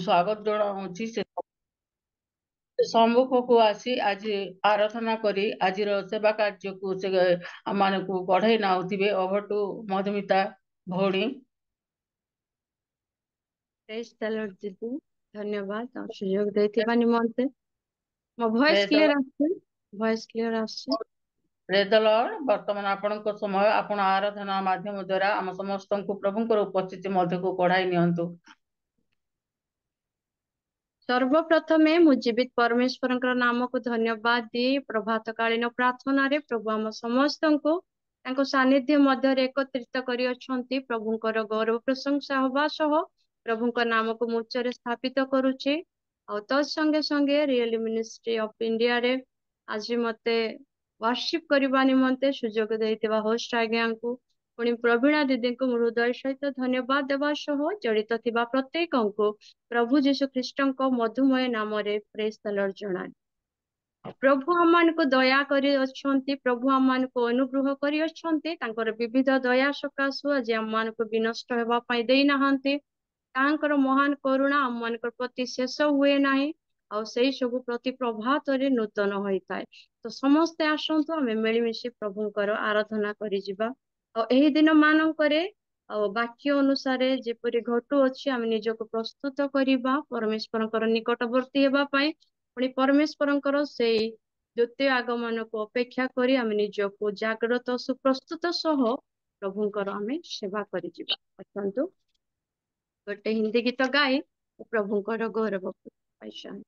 ସ୍ୱାଗତ ଜଣାଉଛି। ସେ ସମ୍ମୁଖକୁ ଆସି ଆଜି ଆରାଧନା କରି ଆଜିର ସେବା କାର୍ଯ୍ୟକୁ ସେ ଆମମାନଙ୍କୁ ବଢେଇ ନଉଥିବେ ଅଭଟୁ ମଧୁମିତା ଭଉଣୀ। ପ୍ରେଜ୍ ଦ ଲର୍ଡ ଦିଦି, ଧନ୍ୟବାଦ ଆଉ ସୁଯୋଗ ଦେଇଥିବା ନିମନ୍ତେ। ମୋ ଭଏସ୍ ପ୍ରେଜ୍ ଦ କ୍ଲିୟର ଲର୍ଡ, ଆସୁଛି? ଭଏସ୍ କ୍ଲିୟର ଆସୁଛି? ପ୍ରେଜ୍ ଦ ଲର୍ଡ। ବର୍ତ୍ତମାନ ଆପଣଙ୍କ ସମୟ, ଆପଣ ଆରାଧନା ମାଧ୍ୟମ ଦ୍ଵାରା ଆମ ସମସ୍ତଙ୍କୁ ପ୍ରଭୁଙ୍କର ଉପସ୍ଥିତି ମଧ୍ୟକୁ କଢାଇ ନିଅନ୍ତୁ। ସର୍ବପ୍ରଥମେ ମୁଁ ଜୀବିତ ପରମେଶ୍ୱରଙ୍କର ନାମକୁ ଧନ୍ୟବାଦ ଦିଏ। ପ୍ରଭାତ କାଳୀନ ପ୍ରାର୍ଥନାରେ ପ୍ରଭୁ ଆମ ସମସ୍ତଙ୍କୁ ତାଙ୍କ ସାନ୍ନିଧ୍ୟ ମଧ୍ୟରେ ଏକତ୍ରିତ କରି ଅଛନ୍ତି। ପ୍ରଭୁଙ୍କର ଗୌରବ ପ୍ରଶଂସା ହବା ସହ ପ୍ରଭୁଙ୍କ ନାମକୁ ମୁଁ ଉଚ୍ଚରେ ସ୍ଥାପିତ କରୁଛି। ଆଉ ତତ୍ ସଙ୍ଗେ ସଙ୍ଗେ ରିଏଲି ମିନିଷ୍ଟ୍ରି ଅଫ୍ ଇଣ୍ଡିଆରେ ଆଜି ମତେ ୱାର୍ସିପ କରିବା ନିମନ୍ତେ ସୁଯୋଗ ଦେଇଥିବା ହୋଷ୍ଟ ଆଜ୍ଞାଙ୍କୁ, ପୁଣି ପ୍ରବୀଣା ଦିଦିଙ୍କୁ ମୁଁ ହୃଦୟ ସହିତ ଧନ୍ୟବାଦ ଦେବା ସହ ଜଡ଼ିତ ଥିବା ପ୍ରତ୍ୟେକଙ୍କୁ ପ୍ରଭୁ ଯୀଶୁ ଖ୍ରୀଷ୍ଟଙ୍କ ମଧୁମୟ ନାମରେ ପ୍ରେଜ୍ ଦ ଲର୍ଡ ଜଣାଏ। ପ୍ରଭୁ ଆମମାନଙ୍କୁ ଦୟା କରି ଅଛନ୍ତି, ପ୍ରଭୁ ଆମମାନଙ୍କୁ ଅନୁଗ୍ରହ କରି ଅଛନ୍ତି। ତାଙ୍କର ବିବିଧ ଦୟା ସକାଶୁ ଆଜି ଆମମାନଙ୍କୁ ବିନଷ୍ଟ ହେବା ପାଇଁ ଦେଇନାହାନ୍ତି। ତାଙ୍କର ମହାନ କରୁଣା ଆମମାନଙ୍କ ପ୍ରତି ଶେଷ ହୁଏ ନାହିଁ, ଆଉ ସେଇ ସବୁ ପ୍ରତି ପ୍ରଭାତରେ ନୂତନ ହୋଇଥାଏ। ତ ସମସ୍ତେ ଆସନ୍ତୁ ଆମେ ମିଳିମିଶି ପ୍ରଭୁଙ୍କର ଆରାଧନା କରିଯିବା। ଆଉ ଏହି ଦିନ ମାନଙ୍କରେ ଆଉ ବାକ୍ୟ ଅନୁସାରେ ଯେପରି ଘଟୁଅଛି ଆମେ ନିଜକୁ ପ୍ରସ୍ତୁତ କରିବା ପରମେଶ୍ୱରଙ୍କର ନିକଟବର୍ତ୍ତୀ ହେବା ପାଇଁ, ପୁଣି ପରମେଶ୍ୱରଙ୍କର ସେଇ ଦ୍ୱିତୀୟ ଆଗମନକୁ ଅପେକ୍ଷା କରି ଆମେ ନିଜକୁ ଜାଗ୍ରତ ସୁପ୍ରସ୍ତୁତ ସହ ପ୍ରଭୁଙ୍କର ଆମେ ସେବା କରିଯିବା। ଆସନ୍ତୁ ଗୋଟେ ହିନ୍ଦୀ ଗୀତ ଗାଇ ପ୍ରଭୁଙ୍କର गौरव पाइशान।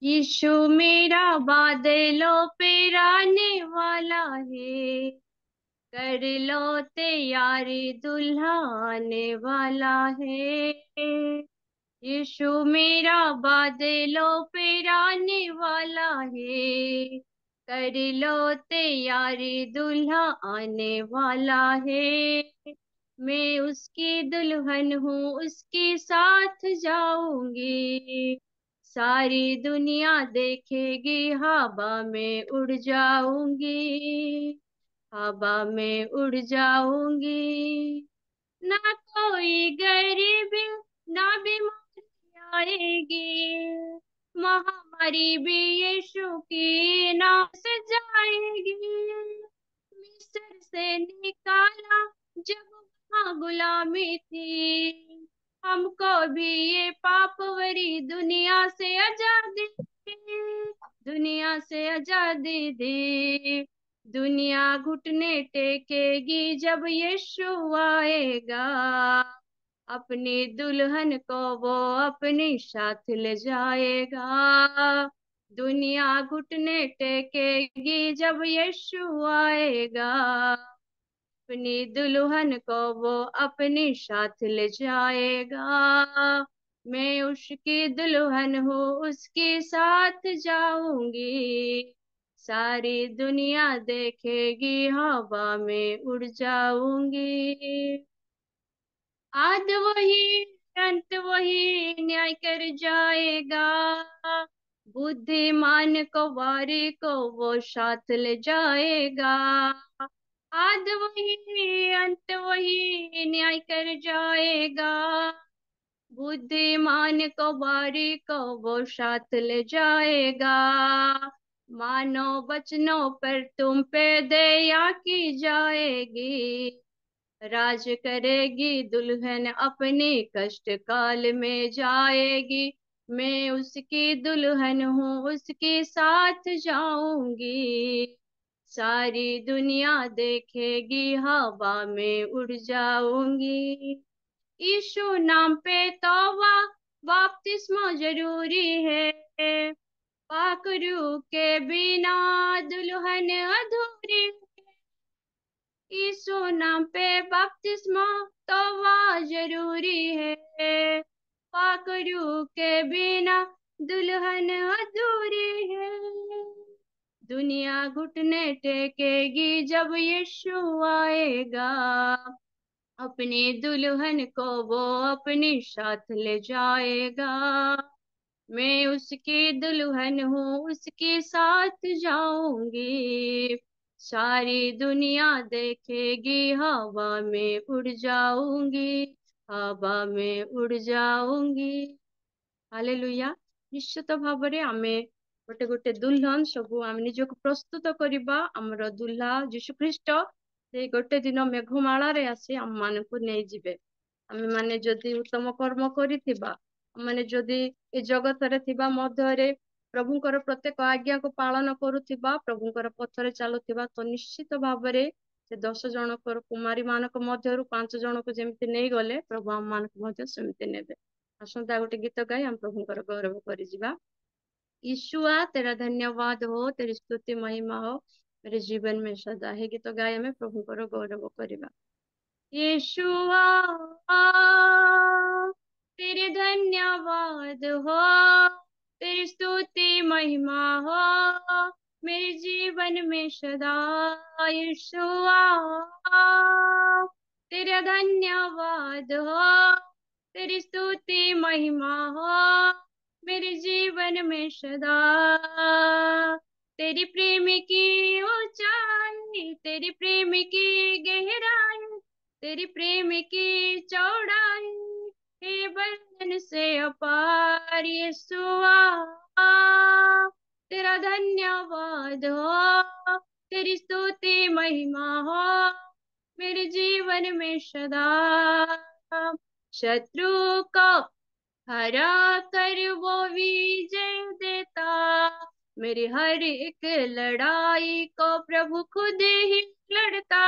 यीशु मेरा बादलों पे आने वाला है, कर लो तैयारी दुल्हा आने वाला है। यीशु मेरा बादलों पे आने वाला है, कर लो तैयारी दुल्हा आने वाला है। मैं उसकी दुल्हन हूँ, उसके साथ जाऊंगी, सारी दुनिया देखेगी, हवा में उड़ जाऊंगी, हवा में उड़ जाऊंगी। ना कोई गरीबी ना बीमारी आएगी, महामारी भी यीशु की नाम से जाएगी। मिस्र से निकाला जब वहाँ गुलामी थी, हमको भी ये पाप भरी दुनिया से आजादी दी, दुनिया से आजादी दी। दुनिया घुटने टेकेगी जब यीशु आएगा, अपनी दुल्हन को वो अपने साथ ले जाएगा। दुनिया घुटने टेकेगी जब यीशु आएगा, अपनी दुल्हन को वो अपने साथ ले जाएगा। मैं उसकी दुल्हन हूँ, उसके साथ जाऊंगी, सारी दुनिया देखेगी, हवा में उड़ जाऊंगी। आद वही अंत वही न्याय कर जाएगा, बुद्धिमान को वारी को वो साथ ले जाएगा। आद वही अंत वही न्याय कर जाएगा, बुद्धिमान को बारी को वो साथ ले जाएगा। मानो बचनों पर तुम पे दया की जाएगी, राज करेगी दुल्हन अपने कष्ट काल में जाएगी। मैं उसकी दुल्हन हूँ, उसके साथ जाऊंगी, सारी दुनिया देखेगी, हवा में उड़ जाऊंगी। यीशु नाम पे तौबा बपतिस्मा जरूरी है, पाक रूह के बिना दुल्हन अधूरी। यीशु नाम पे बपतिस्मा तौबा जरूरी है, पाक रूह के बिना दुल्हन अधूरी है। दुनिया घुटने टेकेगी जब यीशु आएगा, अपनी दुल्हन को वो अपने साथ ले जाएगा। मैं उसकी दुल्हन हूँ, उसके साथ जाऊंगी, सारी दुनिया देखेगी, हवा में उड़ जाऊंगी, हवा में उड़ जाऊंगी। हालेलुया। निश्चित भाବରେ ଆମେ ଗୋଟେ ଗୋଟେ ଦୁଲ୍ହନ ସବୁ ଆମେ ନିଜକୁ ପ୍ରସ୍ତୁତ କରିବା। ଆମର ଦୁଲ୍ହା ଯୀଶୁ ଖ୍ରୀଷ୍ଟ ସେଇ ଗୋଟେ ଦିନ ମେଘମାଳାରେ ଆସି ଆମମାନଙ୍କୁ ନେଇଯିବେ। ଆମେ ମାନେ ଯଦି ଉତ୍ତମ କର୍ମ କରିଥିବା, ମାନେ ଯଦି ଏ ଜଗତରେ ଥିବା ମଧ୍ୟରେ ପ୍ରଭୁଙ୍କର ପ୍ରତ୍ୟେକ ଆଜ୍ଞାକୁ ପାଳନ କରୁଥିବା, ପ୍ରଭୁଙ୍କର ପଥରେ ଚାଲୁଥିବା, ତ ନିଶ୍ଚିତ ଭାବରେ ସେ 10 ଜଣଙ୍କର କୁମାରୀ ମାନଙ୍କ ମଧ୍ୟରୁ 5 ଜଣକୁ ଯେମିତି ନେଇଗଲେ, ପ୍ରଭୁ ଆମ ମାନଙ୍କୁ ମଧ୍ୟ ସେମିତି ନେବେ। ଆସନ୍ତା ଗୋଟେ ଗୀତ ଗାଇ ଆମେ ପ୍ରଭୁଙ୍କର ଗୌରବ କରିଯିବା। ईशुआ तेरा धन्यवाद हो, तेरी स्तुति महिमा हो मेरे जीवन में सदा। हे गीत गाय हमें प्रभुଙ୍କର गौरव କରିବା। यीशुआ तेरे धन्यवाद हो, तेरी स्तुति महिमा हो मेरे जीवन में सदा। यीशुआ तेरा धन्यवाद हो, तेरी स्तुति महिमा हो मेरे जीवन में सदा। तेरी प्रेम की ऊंचाई, तेरी प्रेम की गहराई, तेरी प्रेम की चौड़ाई हे वर्णन से अपार। यीशुआ तेरा धन्यवाद हो, तेरी स्तुति महिमा हो मेरे जीवन में सदा। शत्रु को हरा कर वो विजय देता, मेरी हर एक लड़ाई को प्रभु खुद ही लड़ता।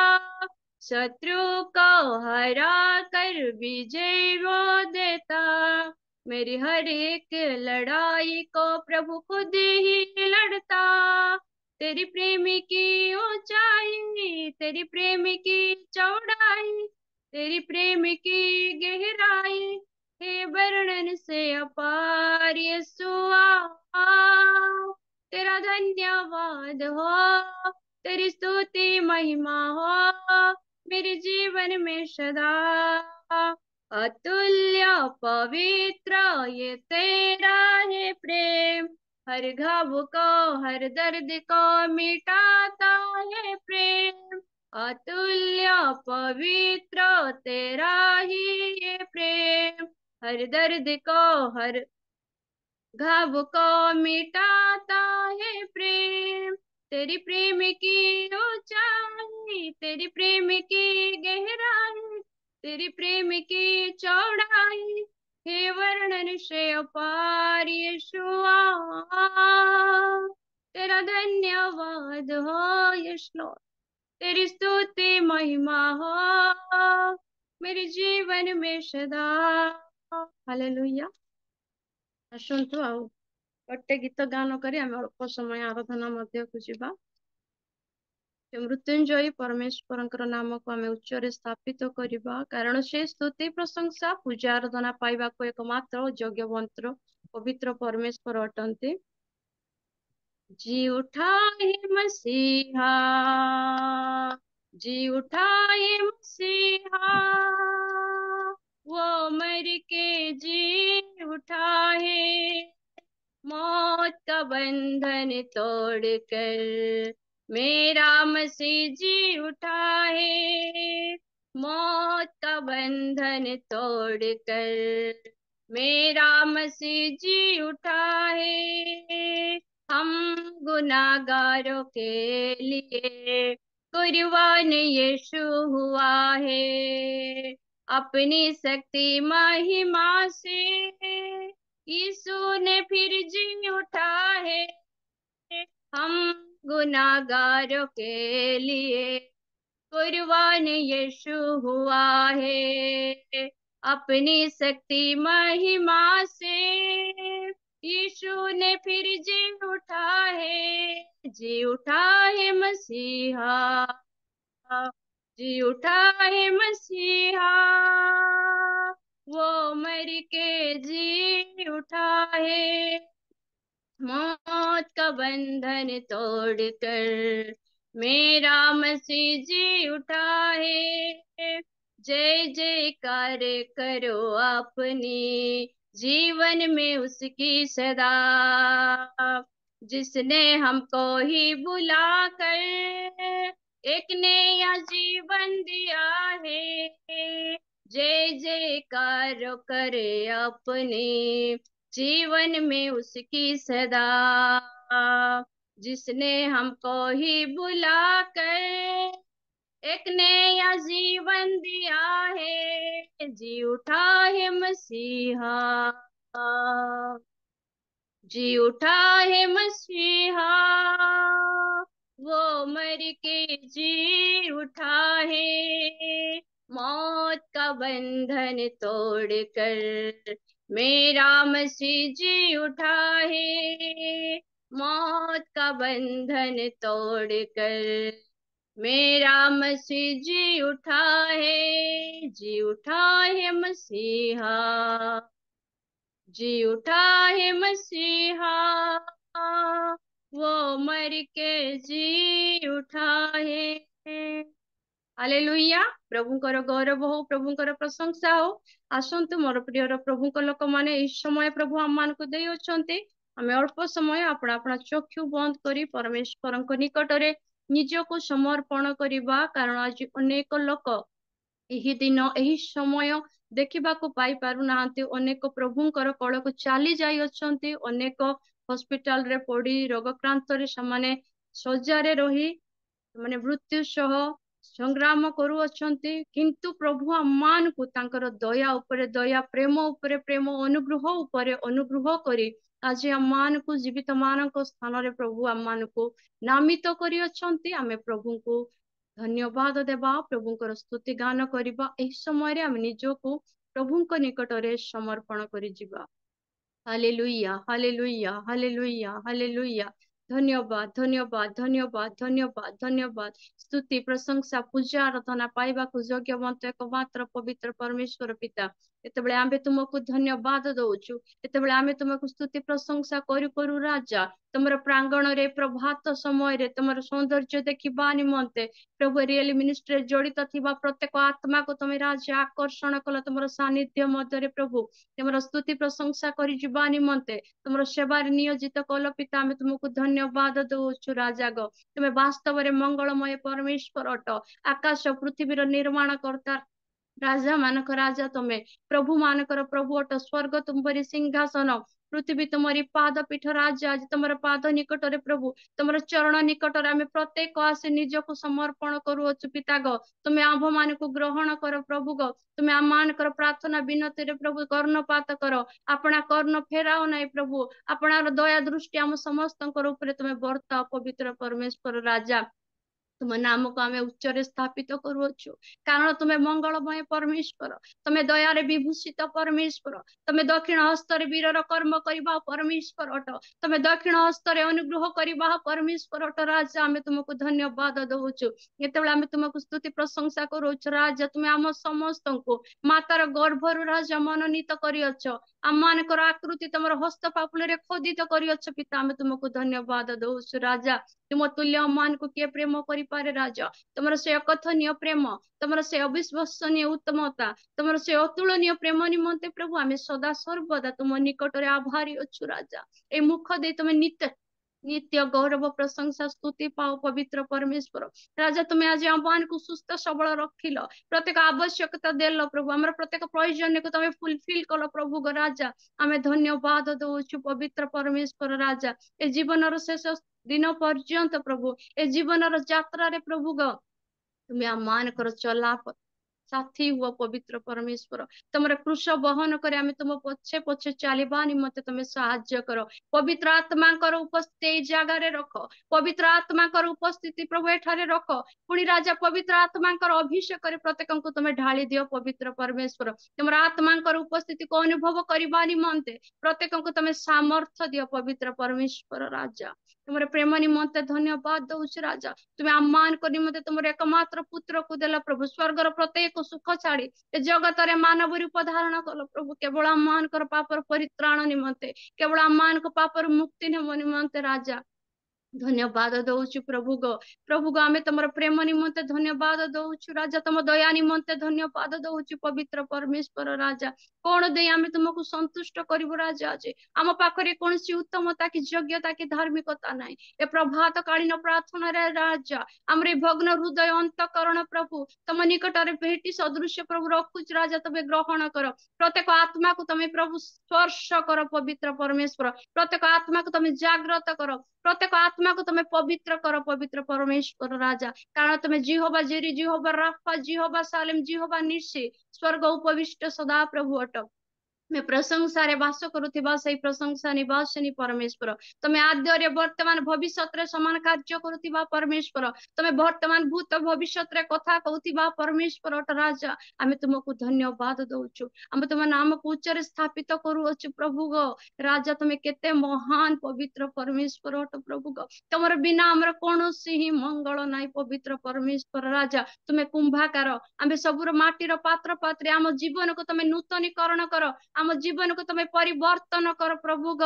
शत्रु को हरा कर विजय वो देता, मेरी हर एक लड़ाई को प्रभु खुद ही लड़ता। तेरी प्रेम की ऊंचाई, तेरी प्रेम की चौड़ाई, तेरी प्रेम की गहराई हे वर्णन से अपार। यीशुआ तेरा धन्यवाद हो, तेरी स्तुति महिमा हो मेरे जीवन में सदा। अतुल्य पवित्र ये तेरा है प्रेम, हर घाव को हर दर्द को मिटाता है प्रेम। अतुल्य पवित्र तेरा ही ये प्रेम, हर दर्द को हर घाव को मिटाता है प्रेम। तेरी प्रेम की ऊंचाई, तेरी प्रेम की गहराई, तेरी प्रेम की चौड़ाई हे वर्णन से अपार। यीशुआ तेरा धन्यवाद हो। यस लॉर्ड, तेरी स्तुति महिमा हो मेरे जीवन में सदा। हालेलुया। ଆସନ୍ତୁ ଆଉ ଗୋଟେ ଗୀତ ଗାନ କରି ଆମେ ଅଳ୍ପ ସମୟ ଆରାଧନା ମଧ୍ୟକୁ ଯିବା। ସେ ମୃତ୍ୟୁଞ୍ଜୟୀ ପରମେଶ୍ୱରଙ୍କର ନାମକୁ ଆମେ ଉଚ୍ଚରେ ସ୍ଥାପିତ କରିବା, କାରଣ ସେ ସ୍ତୁତି ପ୍ରଶଂସା ପୂଜା ଆରାଧନା ପାଇବାକୁ ଏକମାତ୍ର ଯୋଗ୍ୟବନ୍ତ ପବିତ୍ର ପରମେଶ୍ୱର ଅଟନ୍ତି। जी उठा है मसीहा, जी उठा है मसीहा, वो मर के जी उठा है, मौत का बंधन तोड़कर मेरा मसीह जी उठा है। मौत का बंधन तोड़कर मेरा मसीह जी उठा है। हम गुनाहगारों के लिए कुर्बान यीशु हुआ है, अपनी शक्ति महिमा से यीशु ने फिर जी उठा है। हम गुनाहगारों के लिए कुर्बान यीशु हुआ है, अपनी शक्ति महिमा से यीशु ने फिर जी उठा है। जी उठा है मसीहा, जी उठा है मसीहा, वो मर के जी उठा है, मौत का बंधन तोड़कर मेरा मसीह जी उठा है। जय जयकार करो अपनी जीवन में उसकी सदा, जिसने हमको ही बुला कर एक नया जीवन दिया है। जय जयकार करे अपने जीवन में उसकी सदा, जिसने हमको ही बुला कर एक नया जीवन दिया है, जी उठा है मसीहा, जी उठा है मसीहा, वो मर के जी उठा है, मौत का बंधन तोड़कर मेरा मसीह जी उठा है, मौत का बंधन तोड़कर मेरा मसीह जी उठा है, जी उठा है मसीहा, जी उठा है मसीहा, वो मर के जी उठा है। हालेलुया। प्रभुଙ୍କର ଗୌରବ ହଉ, ପ୍ରଭୁଙ୍କର ପ୍ରଶଂସା ହଉ। ଆସନ୍ତୁ ମୋର ପ୍ରିୟର ପ୍ରଭୁଙ୍କ ଲୋକମାନେ, ଏହି ସମୟ ପ୍ରଭୁ ଆମମାନଙ୍କୁ ଦେଇଅଛନ୍ତି। ଆମେ ଅଳ୍ପ ସମୟ ଆପଣ ଆପଣ ଚକ୍ଷୁ ବନ୍ଦ କରି ପରମେଶ୍ୱରଙ୍କ ନିକଟରେ ନିଜକୁ ସମର୍ପଣ କରିବା, କାରଣ ଆଜି ଅନେକ ଲୋକ ଏହି ଦିନ ଏହି ସମୟ ଦେଖିବାକୁ ପାଇ ପାରୁନାହାନ୍ତି। ଅନେକ ପ୍ରଭୁଙ୍କର କୋଳକୁ ଚାଲି ଯାଇଅଛନ୍ତି, ଅନେକ ହସ୍ପିଟାଲରେ ପଡି ରୋଗକ୍ରାନ୍ତରେ ସେମାନେ ଶଯ୍ୟାରେ ରହି ମାନେ ମୃତ୍ୟୁ ସହ ସଂଗ୍ରାମ କରୁଅଛନ୍ତି। କିନ୍ତୁ ପ୍ରଭୁ ଆମମାନଙ୍କୁ ତାଙ୍କର ଦୟା ଉପରେ ଦୟା, ପ୍ରେମ ଉପରେ ପ୍ରେମ, ଅନୁଗ୍ରହ ଉପରେ ଅନୁଗ୍ରହ କରି ଆଜି ଆମମାନଙ୍କୁ ଜୀବିତ ମାନଙ୍କ ସ୍ଥାନରେ ପ୍ରଭୁ ଆମମାନଙ୍କୁ ନାମିତ କରିଅଛନ୍ତି। ଆମେ ପ୍ରଭୁଙ୍କୁ ଧନ୍ୟବାଦ ଦେବା, ପ୍ରଭୁଙ୍କର ସ୍ତୁତି ଗାନ କରିବା। ଏହି ସମୟରେ ଆମେ ନିଜକୁ ପ୍ରଭୁଙ୍କ ନିକଟରେ ସମର୍ପଣ କରି ଯିବା। Hallelujah, hallelujah, hallelujah, hallelujah. ଧନ୍ୟବାଦ, ଧନ୍ୟବାଦ, ଧନ୍ୟବାଦ, ଧନ୍ୟବାଦ, ଧନ୍ୟବାଦ। ସ୍ତୁତି, ପ୍ରଶଂସା, ପୂଜା, ଆରାଧନା ପାଇବାକୁ ଯୋଗ୍ୟବନ୍ତ ଏକମାତ୍ର ପବିତ୍ର ପରମେଶ୍ୱର ପିତା, ଯେତେବେଳେ ଆମେ ତୁମକୁ ଧନ୍ୟବାଦ ଦଉଛୁ, ଯେତେବେଳେ ଆମେ ତୁମକୁ ସ୍ତୁତି ପ୍ରଶଂସା କରୁ କରୁ ରାଜା, ତମର ପ୍ରାଙ୍ଗଣରେ ପ୍ରଭାତ ସମୟରେ ତମର ସୌନ୍ଦର୍ଯ୍ୟ ଦେଖିବା ନିମନ୍ତେ ପ୍ରଭୁ ରିଏଲି ମିନିଷ୍ଟ୍ରିରେ ଜଡିତ ଥିବା ପ୍ରତ୍ୟେକ ଆତ୍ମାକୁ ତମେ ରାଜା ଆକର୍ଷଣ କଲ ତମର ସାନ୍ନିଧ୍ୟ ମଧ୍ୟରେ। ପ୍ରଭୁ ତମର ସ୍ତୁତି ପ୍ରଶଂସା କରି ଯିବା ନିମନ୍ତେ ତମର ସେବାରେ ନିୟୋଜିତ କଲ ପିତା, ଆମେ ତୁମକୁ ଧନ୍ୟବାଦ ଦଉଛୁ ରାଜା ଗ। ତୁମେ ବାସ୍ତବରେ ମଙ୍ଗଳମୟ ପରମେଶ୍ୱର ଅଟ, ଆକାଶ ପୃଥିବୀର ନିର୍ମାଣ କର୍ତ୍ତା ରାଜା ମାନଙ୍କ ରାଜା ତମେ, ପ୍ରଭୁ ମାନଙ୍କର ପ୍ରଭୁ ଅଟ। ସ୍ୱର୍ଗ ତୁମରି ସିଂହାସନ, ପୃଥିବୀ ତୁମରି ପାଦ ପୀଠ ରାଜା। ଆଜି ତମର ପାଦ ନିକଟରେ ପ୍ରଭୁ, ତମର ଚରଣ ନିକଟରେ ଆମେ ପ୍ରତ୍ୟେକ ଆସି ନିଜକୁ ସମର୍ପଣ କରୁଅଛୁ ପିତା ଗ। ତୁମେ ଆମ୍ଭ ମାନଙ୍କୁ ଗ୍ରହଣ କର ପ୍ରଭୁ ଗ, ତୁମେ ଆମ ମାନଙ୍କର ପ୍ରାର୍ଥନା ବିନତିରେ ପ୍ରଭୁ କର୍ଣ୍ଣପାତ କର। ଆପଣା କର୍ଣ୍ଣ ଫେରାଅ ନାହିଁ ପ୍ରଭୁ, ଆପଣାର ଦୟା ଦୃଷ୍ଟି ଆମ ସମସ୍ତଙ୍କର ଉପରେ ତୁମେ ବର୍ତ୍ତାଅ ପବିତ୍ର ପରମେଶ୍ୱର ରାଜା। ତୁମ ନାମକୁ ଆମେ ଉଚ୍ଚରେ ସ୍ଥାପିତ କରୁଅଛୁ, କାରଣ ତୁମେ ମଙ୍ଗଳମୟ ପରମେଶ୍ୱର, ତମେ ଦୟାରେ ବିଭୂଷିତ ପରମେଶ୍ୱର, ତମେ ଦକ୍ଷିଣ ହସ୍ତରେ ବୀରର କର୍ମ କରିବା ପରମେଶ୍ୱର ଅଟ, ତମେ ଦକ୍ଷିଣ ହସ୍ତରେ ଅନୁଗ୍ରହ କରିବା ପରମେଶ୍ୱର ଅଟ ରାଜା। ଆମେ ତୁମକୁ ଧନ୍ୟବାଦ ଦଉଛୁ, ଯେତେବେଳେ ଆମେ ତୁମକୁ ସ୍ତୁତି ପ୍ରଶଂସା କରୁଅଛୁ ରାଜା। ତୁମେ ଆମ ସମସ୍ତଙ୍କୁ ମାତାର ଗର୍ଭରୁ ରାଜା ମନୋନୀତ କରିଅଛ, ଆମମାନଙ୍କର ଆକୃତି ତମର ହସ୍ତ ପାପୁଲରେ ଖୋଦିତ କରିଅଛ ପିତା, ଆମେ ତୁମକୁ ଧନ୍ୟବାଦ ଦଉଛୁ ରାଜା। ତୁମ ତୁଲ୍ୟ ଆମମାନଙ୍କୁ କିଏ ପ୍ରେମ କରିପାରେ ରାଜା? ତମର ସେ ଅକଥନୀୟ ପ୍ରେମ, ତମର ସେ ଅବିଶ୍ଵସନୀୟ ଉତ୍ତମତା, ତମର ସେ ଅତୁଳନୀୟ ପ୍ରେମ ନିମନ୍ତେ ପ୍ରଭୁ ଆମେ ସଦା ସର୍ବଦା ତୁମ ନିକଟରେ ଆଭାରୀ ଅଛୁ ରାଜା। ଏ ମୁଖ ଦେଇ ତମେ ନିତ୍ୟ ଗୌରବ ପ୍ରଶଂସା ସ୍ତୁତି ପାଅ ପବିତ୍ର ପରମେଶ୍ୱର ରାଜା। ତୁମେ ଆଜି ଆମମାନଙ୍କୁ ସୁସ୍ଥ ସବଳ ରଖିଲ, ପ୍ରତ୍ୟେକ ଆବଶ୍ୟକତା ଦେଲ ପ୍ରଭୁ, ଆମର ପ୍ରତ୍ୟେକ ପ୍ରয়োଜନକୁ ତମେ ଫୁଲଫିଲ କଲ ପ୍ରଭୁ ଗ ରାଜା। ଆମେ ଧନ୍ୟବାଦ ଦଉଛୁ ପବିତ୍ର ପରମେଶ୍ୱର ରାଜା। ଏ ଜୀବନର ଶେଷ ଦିନ ପର୍ଯ୍ୟନ୍ତ ପ୍ରଭୁ, ଏ ଜୀବନର ଯାତ୍ରାରେ ପ୍ରଭୁ ଗ ତୁମେ ଆମମାନଙ୍କର ଚଲା ସାଥୀ ହୁଅ ପବିତ୍ର ପରମେଶ୍ୱର। ତମର କୃଷ ବହନ କରି ଆମେ ତୁମ ପଛେ ପଛେ ଚାଲିବା ନିମନ୍ତେ ତମେ ସାହାଯ୍ୟ କର। ପବିତ୍ର ଆତ୍ମାଙ୍କର ଉପସ୍ଥିତି ଏଇ ଜାଗାରେ ରଖ, ପବିତ୍ର ଆତ୍ମାଙ୍କର ଉପସ୍ଥିତି ପ୍ରଭୁ ଏଠାରେ ରଖ। ପୁଣି ରାଜା ପବିତ୍ର ଆତ୍ମାଙ୍କର ଅଭିଷେକରେ ପ୍ରତ୍ୟେକଙ୍କୁ ତମେ ଢାଳି ଦିଅ ପବିତ୍ର ପରମେଶ୍ୱର। ତମର ଆତ୍ମାଙ୍କର ଉପସ୍ଥିତିକୁ ଅନୁଭବ କରିବା ନିମନ୍ତେ ପ୍ରତ୍ୟେକଙ୍କୁ ତମେ ସାମର୍ଥ୍ୟ ଦିଅ ପବିତ୍ର ପରମେଶ୍ୱର ରାଜା। ତୁମର ପ୍ରେମ ନିମନ୍ତେ ଧନ୍ୟବାଦ ଦଉଛି ରାଜା। ତୁମେ ଆମମାନଙ୍କ ନିମନ୍ତେ ତୁମର ଏକମାତ୍ର ପୁତ୍ରକୁ ଦେଲ ପ୍ରଭୁ, ସ୍ୱର୍ଗର ପ୍ରତ୍ୟେକ ସୁଖ ଛାଡି ଏ ଜଗତରେ ମାନବ ରୂପ ଧାରଣ କଲ ପ୍ରଭୁ, କେବଳ ଆମମାନଙ୍କର ପାପର ପରିତ୍ରାଣ ନିମନ୍ତେ, କେବଳ ଆମମାନଙ୍କ ପାପରୁ ମୁକ୍ତି ନେବ ନିମନ୍ତେ ରାଜା। धन्यवाद दौचु प्रभु गो। प्रभु गो आमे तुमर प्रेम निमंते धन्यवाद दौचु राजा, तुम दया निमंते धन्यवाद दौचु पवित्र परमेश्वर राजा। कौन दे आमे तुमको संतुष्ट करिवु राजा? आज आम पाखरे कोनसी उत्तमता की योग्यता की धार्मिकता नाही। ए प्रभात कालीन प्रार्थना रे राजा हमरे भग्न हृदय अंतकरण प्रभु तुम निकट रे भेटी सदृश प्रभु रखुच राजा, तबे ग्रहण कर। प्रत्येक आत्मा को तमे प्रभु स्पर्श कर पवित्र परमेश्वर, प्रत्येक आत्मा को तमे जागृत कर, प्रत्येक आत्मा को तुम्हें पवित्र करो पवित्र परमेश्वर राजा। कारण तुम्हें जिहोवा जेरी, जिहोवा राफा, जिहोवा सालेम, जिहोवा निसी स्वर्ग उपविष्ट सदा प्रभु अट। मैं प्रशंसा रे वास करुथिबा सही प्रशंसा निवासिनी परमेश्वर, तमे आद्य वर्तमान भविष्य रे समान कार्य करुथिबा परमेश्वर, तमे वर्तमान भूत भविष्य रे कथा कहूथिबा परमेश्वर अट राजा। आमे तुमको धन्यवाद दउछु, आमे तुम नाम को उच्च रे स्थापित करूअछु प्रभु गो राजा। तमे केते महान पवित्र परमेश्वर अट प्रभु गो, तमर बिना हमर कोनोसी ही मंगल नाई पवित्र परमेश्वर राजा। तुमे कुंभाकार, आमे सबुर माटीर पात्र पात्रे, आम जीवन को तमे नूतनीकरण कर, आम जीवन को तमे परिवर्तन कर प्रभु ग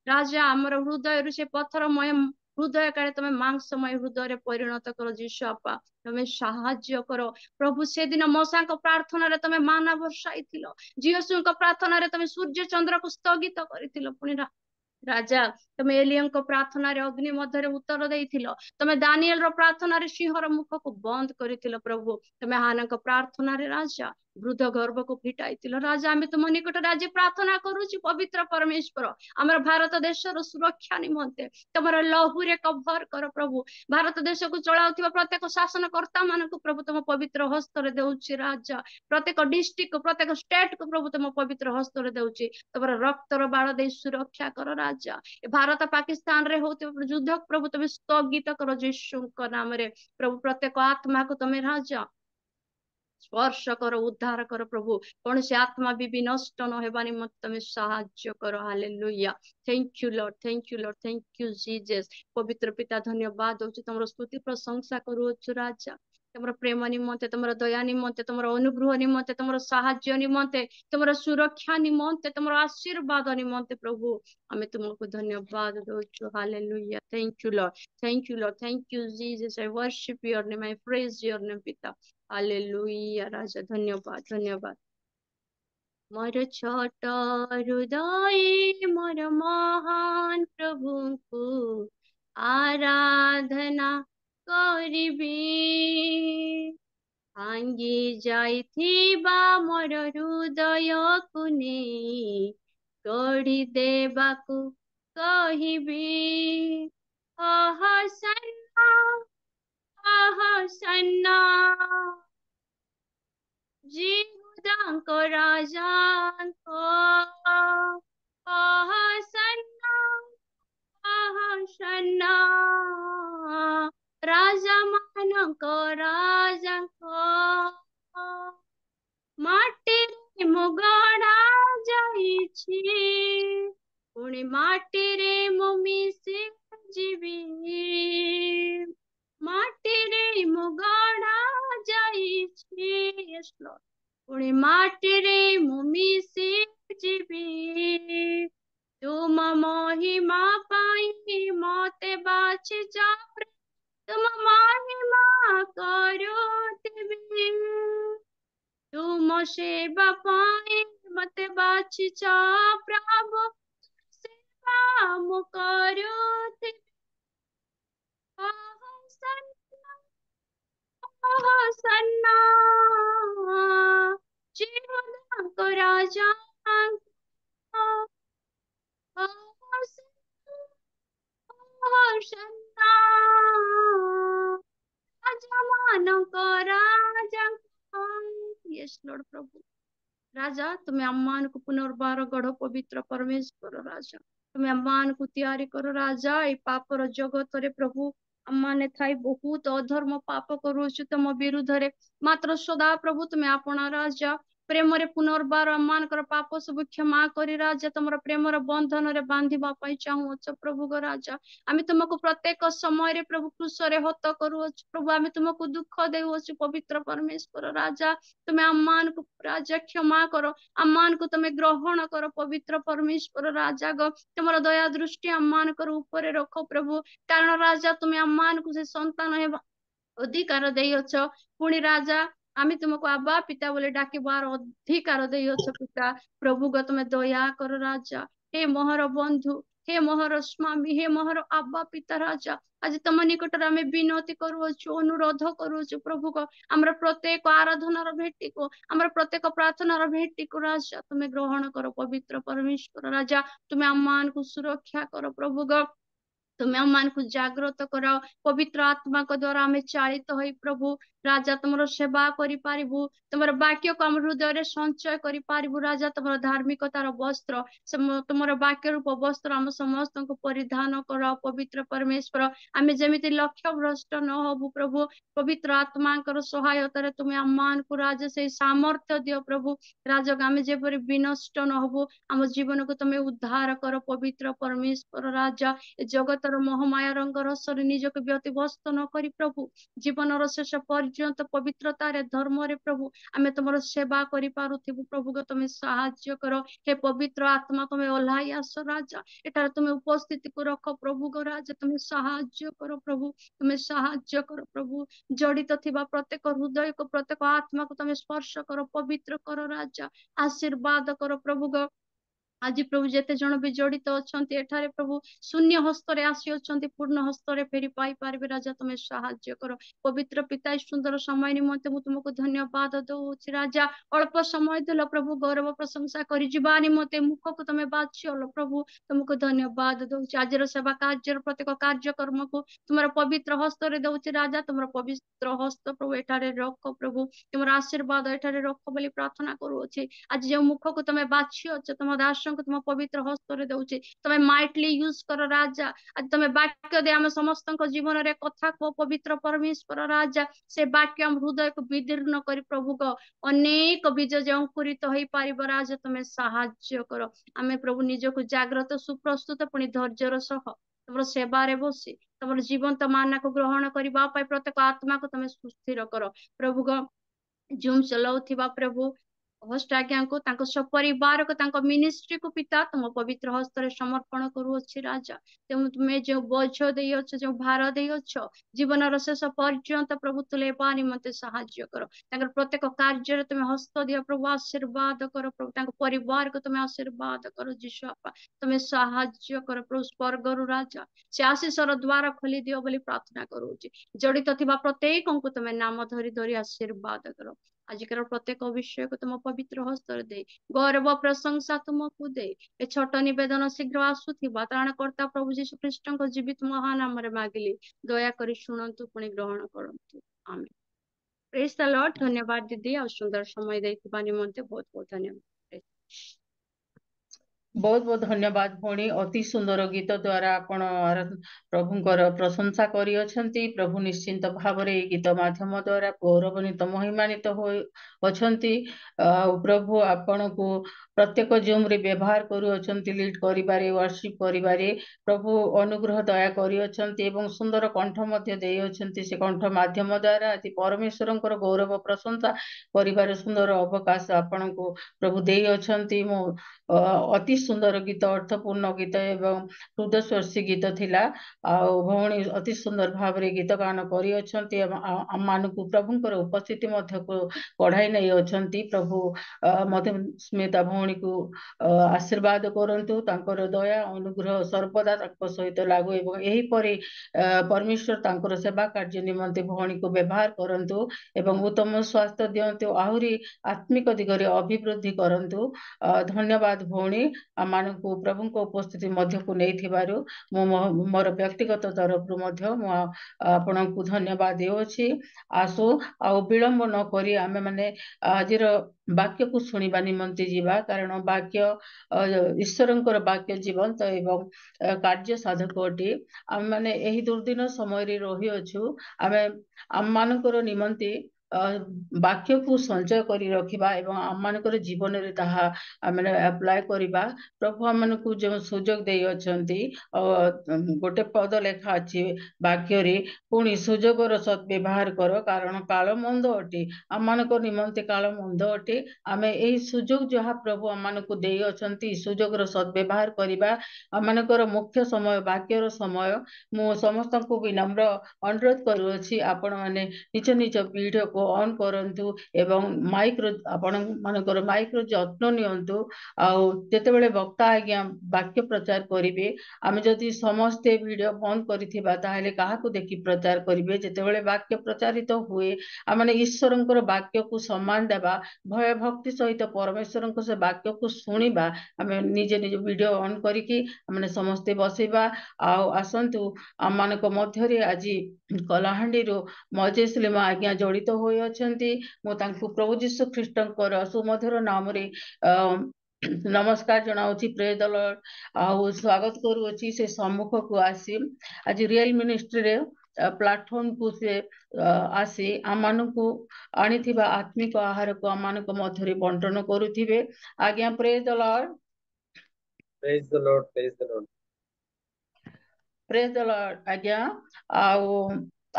राजा। आमर हृदय से पत्थरमय हृदय काले तमे मांसमय हृदय रे परिणत कर जीशु आपा, तमे साहाय्य कर प्रभु। से दिन मौसा को प्रार्थना रे तमे माना वर्षाइथिलो, जियसु को प्रार्थना रे तमे सूर्य चंद्र को स्थगित करिथिलो। पुनी राजा तमे एलियन को प्रार्थना रे अग्नि मध्य उत्तर देइथिलो, तमे दानियल रो प्रार्थना रे सिंहर मुख को बंद करिथिलो प्रभु। तमे हाना को प्रार्थना रे राजा वृद्ध गर्भ को फिटाइथिलो राजा। आमे तुम निकट राज्य प्रार्थना करूची पवित्र परमेश्वर, हमर भारत देश रो सुरक्षा निमंते तमर लहू रे कवर कर प्रभु। भारत देश को चलाउथिबा प्रत्येक शासनकर्ता मान को प्रभु तुम पवित्र हस्त रे देउची राजा। प्रत्येक डिस्ट्रिक्ट प्रत्येक स्टेट को प्रभु तुम पवित्र हस्त रे देउची, तमर रक्त रो बाण दे सुरक्षा कर राजा। भारत पाकिस्तान रे होते युद्ध प्रभु तुम स्थगित करो यीशु नाम रे प्रभु। प्रत्येक आत्मा को तुम राजा स्पर्श कर, उद्धार कर प्रभु। कौन से आत्मा भी नष्ट न हेबा निमंते तुम साहाय्य कर। Hallelujah, thank you Lord, thank you Lord, thank you Jesus. पवित्र पिता धन्यवाद दउछु, तुमरो स्तुति प्रशंसा करूछु राजा। तुमरो प्रेम निमंते, तुमरो दया निमंते, तुमरो अनुग्रह निमंते, तुमरो साहाय्य निमंते, तुमरो सुरक्षा निमंते, तुमरो आशीर्वाद निमंते प्रभु हमें तुमको धन्यवाद दउछु। Hallelujah, thank you Lord, thank you Lord, thank you Jesus. I worship your name, I praise your name पिता। हालेलुया राजा, धन्यवाद धन्यवाद। मोर छोट हृदय मोर महान प्रभु को आराधना करिबी, भांगी जाइथिबा मोर हृदय को नेई गढ़ी देबाकू कहिबी। सन्ना जिहुदांको राजांको सन्ना राजा मानंको राजांको माटी मुगड़ा जाइछि, पुणी माटी रे मिशि जीवी। माटी रे मुगड़ा जाइछि, यस लॉर्ड, पुणी माटी रे मिशि जीवी। तुम महिमा पाई मते बाछिछ, तुम महिमा करुथिबी। तुम सेवा पाई मते बाछिछ प्रभु, सेवा मु करुथिबी। सन्ना जिहुदांको राजांको सन्ना राजा मानंको राजांको। यस लॉर्ड प्रभु राजा, तुम्हें अम्मान को पुनर्बार गढ़ पवित्र परमेश्वर राजा। तुम्हें अम्मान को तैयारी करो राजा। ए पापर जगत रे प्रभु अम्माने थाई बहुत अधर्म पाप करूछु तुम विरुद्ध रे, मात्र सदा प्रभु तुम्हें अपना राजा ପ୍ରେମରେ ପୁନର୍ବାର ଆମମାନଙ୍କର ପାପ ସବୁ କ୍ଷମା କରି ରାଜା ତମର ପ୍ରେମର ବନ୍ଧନରେ ବାନ୍ଧିବା ପାଇଁ ଚାହୁଁଅଛ ପ୍ରଭୁ ଗ ରାଜା। ଆମେ ତୁମକୁ ପ୍ରତ୍ୟେକ ସମୟରେ ପ୍ରଭୁ କୃଷରେ ହତ କରୁଅଛୁ ପ୍ରଭୁ। ଆମେ ତୁମକୁ ଦୁଃଖ ଦେଉଅଛୁ ପବିତ୍ର ପରମେଶ୍ୱର ରାଜା। ତୁମେ ଆମମାନଙ୍କୁ ରାଜା କ୍ଷମା କର, ଆମମାନଙ୍କୁ ତମେ ଗ୍ରହଣ କର ପବିତ୍ର ପରମେଶ୍ୱର ରାଜା ଗ। ତୁମର ଦୟା ଦୃଷ୍ଟି ଆମମାନଙ୍କର ଉପରେ ରଖ ପ୍ରଭୁ, କାରଣ ରାଜା ତୁମେ ଆମମାନଙ୍କୁ ସେ ସନ୍ତାନ ହେବା ଅଧିକାର ଦେଇଅଛ। ପୁଣି ରାଜା ଆମେ ତୁମକୁ ଆବା ପିତା ବୋଲି ଡାକିବାର ଅଧିକାର ଦେଇଅଛ ପିତା। ପ୍ରଭୁ ଗ ତୁମେ ଦୟା କର ରାଜା। ହେ ମୋହର ବନ୍ଧୁ, ହେ ମୋହର ସ୍ୱାମୀ, ହେ ମୋହର ଆବା ପିତା ରାଜା, ଆଜି ତମ ନିକଟରେ ଆମେ ବିନତି କରୁଅଛୁ, ଅନୁରୋଧ କରୁଅଛୁ ପ୍ରଭୁ ଗ। ଆମର ପ୍ରତ୍ୟେକ ଆରାଧନାର ଭେଟିକୁ, ଆମର ପ୍ରତ୍ୟେକ ପ୍ରାର୍ଥନାର ଭେଟିକୁ ରାଜା ତୁମେ ଗ୍ରହଣ କର ପବିତ୍ର ପରମେଶ୍ୱର ରାଜା। ତୁମେ ଆମମାନଙ୍କୁ ସୁରକ୍ଷା କର ପ୍ରଭୁ ଗ। ତୁମେ ଆମମାନଙ୍କୁ ଜାଗ୍ରତ କରାଅ ପବିତ୍ର ଆତ୍ମାଙ୍କ ଦ୍ୱାରା ଆମେ ଚାଳିତ ହୋଇ ପ୍ରଭୁ ରାଜା ତୁମର ସେବା କରିପାରିବୁ, ତୁମର ବାକ୍ୟକୁ ଆମ ହୃଦୟରେ ସଞ୍ଚୟ କରିପାରିବୁ ରାଜା। ତୁମର ଧାର୍ମିକତାର ବସ୍ତ୍ର, ତୁମର ବାକ୍ୟ ରୂପ ବସ୍ତ୍ର ଆମ ସମସ୍ତଙ୍କୁ ପରିଧାନ କରାଅ ପବିତ୍ର ପରମେଶ୍ୱର। ଆମେ ଯେମିତି ଲକ୍ଷ୍ୟ ଭ୍ରଷ୍ଟ ନ ହବୁ ପ୍ରଭୁ, ପବିତ୍ର ଆତ୍ମାଙ୍କର ସହାୟତାରେ ତୁମେ ଆମମାନଙ୍କୁ ରାଜା ସେଇ ସାମର୍ଥ୍ୟ ଦିଅ ପ୍ରଭୁ ରାଜା। ଆମେ ଯେପରି ବିନଷ୍ଟ ନ ହବୁ, ଆମ ଜୀବନକୁ ତୁମେ ଉଦ୍ଧାର କର ପବିତ୍ର ପରମେଶ୍ୱର ରାଜା। ଏ ଜଗତର ମୋହମାୟା ରଙ୍ଗ ରସରେ ନିଜକୁ ବ୍ୟତିବ୍ୟସ୍ତ ନ କରି ପ୍ରଭୁ ଜୀବନର ଶେଷ ପର୍ଯ୍ୟନ୍ତ ପବିତ୍ରତାରେ ଧର୍ମରେ ପ୍ରଭୁ ଆମେ ତୁମର ସେବା କରିପାରୁଥିବୁ ପ୍ରଭୁ ଗ ତୁମେ ସାହାଯ୍ୟ କର। ହେ ପବିତ୍ର ଆତ୍ମା ତୁମେ ଓହ୍ଲାଇ ଆସ ରାଜା, ଏଠାରେ ତୁମେ ଉପସ୍ଥିତିକୁ ରଖ ପ୍ରଭୁ ଗ ରାଜା। ତୁମେ ସାହାଯ୍ୟ କର ପ୍ରଭୁ, ତୁମେ ସାହାଯ୍ୟ କର ପ୍ରଭୁ। ଜଡ଼ିତ ଥିବା ପ୍ରତ୍ୟେକ ହୃଦୟକୁ, ପ୍ରତ୍ୟେକ ଆତ୍ମାକୁ ତୁମେ ସ୍ପର୍ଶ କର, ପବିତ୍ର କର ରାଜା, ଆଶୀର୍ବାଦ କର ପ୍ରଭୁ ଗ। ଆଜି ପ୍ରଭୁ ଯେତେ ଜଣ ବି ଜଡ଼ିତ ଅଛନ୍ତି ଏଠାରେ ପ୍ରଭୁ ଶୂନ୍ୟ ହସ୍ତରେ ଆସିଅଛନ୍ତି, ପୂର୍ଣ୍ଣ ହସ୍ତରେ ଫେରି ପାଇପାରିବେ ରାଜା ତୁମେ ସାହାଯ୍ୟ କର ପବିତ୍ର ପିତା। ଏ ସୁନ୍ଦର ସମୟ ନିମନ୍ତେ ମୁଁ ତୁମକୁ ଧନ୍ୟବାଦ ଦଉଛି ରାଜା। ଅଳ୍ପ ସମୟ ଦେଲ ପ୍ରଭୁ, ଗୌରବ ପ୍ରଶଂସା କରି ଯିବା ନିମନ୍ତେ ମୁଖକୁ ତମେ ବାଛିଲ ପ୍ରଭୁ, ତୁମକୁ ଧନ୍ୟବାଦ ଦଉଛି। ଆଜିର ସେବା କାର୍ଯ୍ୟର ପ୍ରତ୍ୟେକ କାର୍ଯ୍ୟକ୍ରମକୁ ତୁମର ପବିତ୍ର ହସ୍ତରେ ଦଉଛି ରାଜା। ତୁମର ପବିତ୍ର ହସ୍ତ ପ୍ରଭୁ ଏଠାରେ ରଖ ପ୍ରଭୁ, ତୁମର ଆଶୀର୍ବାଦ ଏଠାରେ ରଖ ବୋଲି ପ୍ରାର୍ଥନା କରୁଅଛି। ଆଜି ଯେଉଁ ମୁଖକୁ ତମେ ବାଛିଅଛ ତୁମ ଦାସଙ୍କୁ ତୁମ ପବିତ୍ର ହସ୍ତରେ ଦଉଛି, ତମେ ମାଇଟଲି ୟୁଜ କର ରାଜା। ଆଜି ତମେ ବାକ୍ୟ ଦେଇ ଆମ ସମସ୍ତଙ୍କ ଜୀବନରେ କଥା କୁହ ପବିତ୍ର ପରମେଶ୍ୱର ରାଜା। ସେ ବାକ୍ୟ ଆମ ହୃଦୟକୁ ବିଦୀର୍ଣ୍ଣ କରି ପ୍ରଭୁ ଗ ଅନେକ ବୀଜ ଯେଉଁ ଅଙ୍କୁରିତ ହେଇପାରିବ ରାଜା ତୁମେ ସାହାଯ୍ୟ କର। ଆମେ ପ୍ରଭୁ ନିଜକୁ ଜାଗ୍ରତ, ସୁପ୍ରସ୍ତୁତ, ପୁଣି ଧୈର୍ଯ୍ୟର ସହ ତମର ସେବାରେ ବସି ତମର ଜୀବନ୍ତ ମାନାକୁ ଗ୍ରହଣ କରିବା ପାଇଁ ପ୍ରତ୍ୟେକ ଆତ୍ମାକୁ ତମେ ସୁସ୍ଥିର କର ପ୍ରଭୁ ଗ। ଜୁମ୍ ଚଲାଉଥିବା ପ୍ରଭୁ ହୋଷ୍ଟ ଆଜ୍ଞାଙ୍କୁ, ତାଙ୍କ ସପରିବାରକୁ, ତାଙ୍କ ମିନିଷ୍ଟ୍ରିକୁ ପିତା ତୁମ ପବିତ୍ର ହସ୍ତରେ ସମର୍ପଣ କରୁଅଛି ରାଜା। ତେଣୁ ତୁମେ ଯେଉଁ ବୋଝ ଦେଇଅଛ, ଯେଉଁ ଭାର ଦେଇଅଛ, ଜୀବନର ଶେଷ ପର୍ଯ୍ୟନ୍ତ ପ୍ରଭୁ ତୁଲେଇବା ନିମନ୍ତେ ସାହାଯ୍ୟ କର। ତାଙ୍କର ପ୍ରତ୍ୟେକ କାର୍ଯ୍ୟରେ ତୁମେ ହସ୍ତ ଦିଅ ପ୍ରଭୁ, ଆଶୀର୍ବାଦ କର ପ୍ରଭୁ। ତାଙ୍କ ପରିବାରକୁ ତୁମେ ଆଶୀର୍ବାଦ କର ଯୀଶୁ ବାପା, ତୁମେ ସାହାଯ୍ୟ କର ପ୍ରଭୁ। ସ୍ୱର୍ଗରୁ ରାଜା ସେ ଆଶୀଷର ଦ୍ୱାର ଖୋଲି ଦିଅ ବୋଲି ପ୍ରାର୍ଥନା କରୁଛି। ଜଡ଼ିତ ଥିବା ପ୍ରତ୍ୟେକଙ୍କୁ ତୁମେ ନାମ ଧରି ଧରି ଆଶୀର୍ବାଦ କର। ଆଜିକାର ପ୍ରତ୍ୟେକ ବିଷୟକୁ ତୁମ ପବିତ୍ର ହସ୍ତରେ ଦେଇ ଗୌରବ ପ୍ରଶଂସା ତୁମକୁ ଦେଇ ଏ ଛୋଟ ନିବେଦନ ଶୀଘ୍ର ଆସୁଥିବା ତ୍ରାଣକର୍ତ୍ତା ପ୍ରଭୁ ଯୀଶୁ ଖ୍ରୀଷ୍ଟଙ୍କ ଜୀବିତ ମହାନ ନାମରେ ମାଗିଲି, ଦୟାକରି ଶୁଣନ୍ତୁ ପୁଣି ଗ୍ରହଣ କରନ୍ତୁ। ଆମେନ୍। ପ୍ରେଜ୍ ଦ ଲର୍ଡ। ଧନ୍ୟବାଦ ଦିଦି, ଆଉ ସୁନ୍ଦର ସମୟ ଦେଇଥିବା ନିମନ୍ତେ ବହୁତ ବହୁତ ଧନ୍ୟବାଦ। बहुत बहुत धन्यवाद भौणी। अति सुंदर गीत द्वारा आपण प्रभुंकर प्रशंसा करियछंती। प्रभु निश्चिंत भावरे गीत माध्यम द्वारा गौरवान्वित महिमान्वित होछंती। प्रभु आपण को प्रत्येक जूम रे व्यवहार करुछंती, लीड करिबारे, वर्शिप करिबारे प्रभु अनुग्रह दया करियछंती एवं सुंदर कंठ मध्य देइछंती। से कंठ माध्यम द्वारा अति परमेश्वरंकर गौरव प्रशंसा करिबारे सुंदर अवकाश आपण को प्रभु देइछंती। मो अति सुंदर गीत, अर्थपूर्ण गीत एवं हृदयस्पर्शी गीत थिला। भौणी अति सुंदर भाव रे गीत गान करियछंती। आम मानकु प्रभुंकर उपस्थिति मध्य को कढ़ाई नै अछंती। प्रभु मते स्मिता भौणी को आशीर्वाद करंतु, तांकर दया अनुग्रह सर्वदा तांको सहित लागू एवं एही परि परमेश्वर तांकर सेवा कार्य निमंते भौणी को व्यवहार करंतु एवं उत्तम स्वास्थ्य दियंतु, आहुरी आत्मिक दिगरे अभिवृद्धि करंतु। धन्यवाद भौणी, आमानकु प्रभुंको उपस्थिति मध्य को नहीं थिबारु मोर व्यक्तिगत तरफ आपनकु धन्यवाद देउछि। आसु आ विलंब न करी आमे माने आजिर वाक्य को सुनिबा निमंते जीवा, कारण वाक्य ईश्वरंकर वाक्य जीवंत एवं कार्य साधक अटे। आमे माने एही दुर्दिन समय रे रही अछु। आमे आम मानकर निमंते ବାକ୍ୟ को संचय କରି ରଖିବା ଏବଂ ଆମମାନଙ୍କର ଜୀବନରେ ତାହା ଆମେ ଆପ୍ଲାଏ କରିବା। ପ୍ରଭୁ ଆମମାନଙ୍କୁ ଯେଉଁ ସୁଯୋଗ ଦେଇ ଅଛନ୍ତି, ଗୋଟେ ପଦ ଲେଖା ଅଛି ବାକ୍ୟରେ, ପୁଣି ସୁଯୋଗର ସଦ୍ବ୍ୟବହାର କର କାରଣ କାଳ ମନ୍ଦ ଅଟେ। ଆମମାନଙ୍କ ନିମନ୍ତେ କାଳ ମନ୍ଦ ଅଟେ। ଆମେ ଏହି ସୁଯୋଗ ଯାହା ପ୍ରଭୁ ଆମମାନଙ୍କୁ ଦେଇ ଅଛନ୍ତି ସୁଯୋଗର ସଦ୍ବ୍ୟବହାର କରିବା। ଆମମାନଙ୍କର ମୁଖ୍ୟ ସମୟ ବାକ୍ୟର ସମୟ। ମୁଁ ସମସ୍ତଙ୍କୁ ବିନମ୍ର ଅନୁରୋଧ କରୁଅଛି, ଆପଣମାନେ ନିଜ ନିଜ ଭିଡ଼ିଓକୁ ଅନ୍ କରନ୍ତୁ ଏବଂ ଆପଣମାନଙ୍କର ମାଇକ୍ର ଯତ୍ନ ନିଅନ୍ତୁ। ଆଉ ଯେତେବେଳେ ବକ୍ତା ଆଜ୍ଞା ବାକ୍ୟ ପ୍ରଚାର କରିବେ, ଆମେ ଯଦି ସମସ୍ତେ ଭିଡ଼ିଓ ବନ୍ଦ କରିଥିବା ତାହେଲେ କାହାକୁ ଦେଖି ପ୍ରଚାର କରିବେ? ଯେତେବେଳେ ବାକ୍ୟ ପ୍ରଚାରିତ ହୁଏ, ଆମେ ଈଶ୍ୱରଙ୍କର ବାକ୍ୟକୁ ସମ୍ମାନ ଦେବା, ଭୟ ଭକ୍ତି ସହିତ ପରମେଶ୍ୱରଙ୍କ ସେ ବାକ୍ୟକୁ ଶୁଣିବା। ଆମେ ନିଜେ ନିଜ ଭିଡ଼ିଓ ଅନ୍ କରିକି ଆମେ ସମସ୍ତେ ବସିବା। ଆଉ ଆସନ୍ତୁ, ଆମମାନଙ୍କ ମଧ୍ୟରେ ଆଜି କଳାହାଣ୍ଡିରୁ ମଜେଶ ଲିମା ଆଜ୍ଞା ଜଡ଼ିତ ହୋଇଅଛନ୍ତି। ମୁଁ ତାଙ୍କୁ ପ୍ରଭୁ ଯୀଶୁ ଖ୍ରୀଷ୍ଟଙ୍କର ସୁମଧୁର ନାମରେ ନମସ୍କାର ଜଣାଉଛି। ପ୍ରେଜ୍ ଦ ଲର୍ଡ। ଆଉ ସ୍ୱାଗତ କରୁଅଛି ସେ ସମ୍ମୁଖକୁ ଆସି ଆଜି ରିଏଲ ମିନିଷ୍ଟ୍ରିରେ ପ୍ଲାଟଫର୍ମକୁ ସେ ଆସି ଆମମାନଙ୍କୁ ଆଣିଥିବା ଆତ୍ମିକ ଆହାରକୁ ଆମମାନଙ୍କ ମଧ୍ୟରେ ବଣ୍ଟନ କରୁଥିବେ। ଆଜ୍ଞା ପ୍ରେଜ୍ ଦ Lord. Praise the Lord, praise the Lord. ପ୍ରେଜ୍ ଦ ଲର୍ଡ ଆଜ୍ଞା। ଆଉ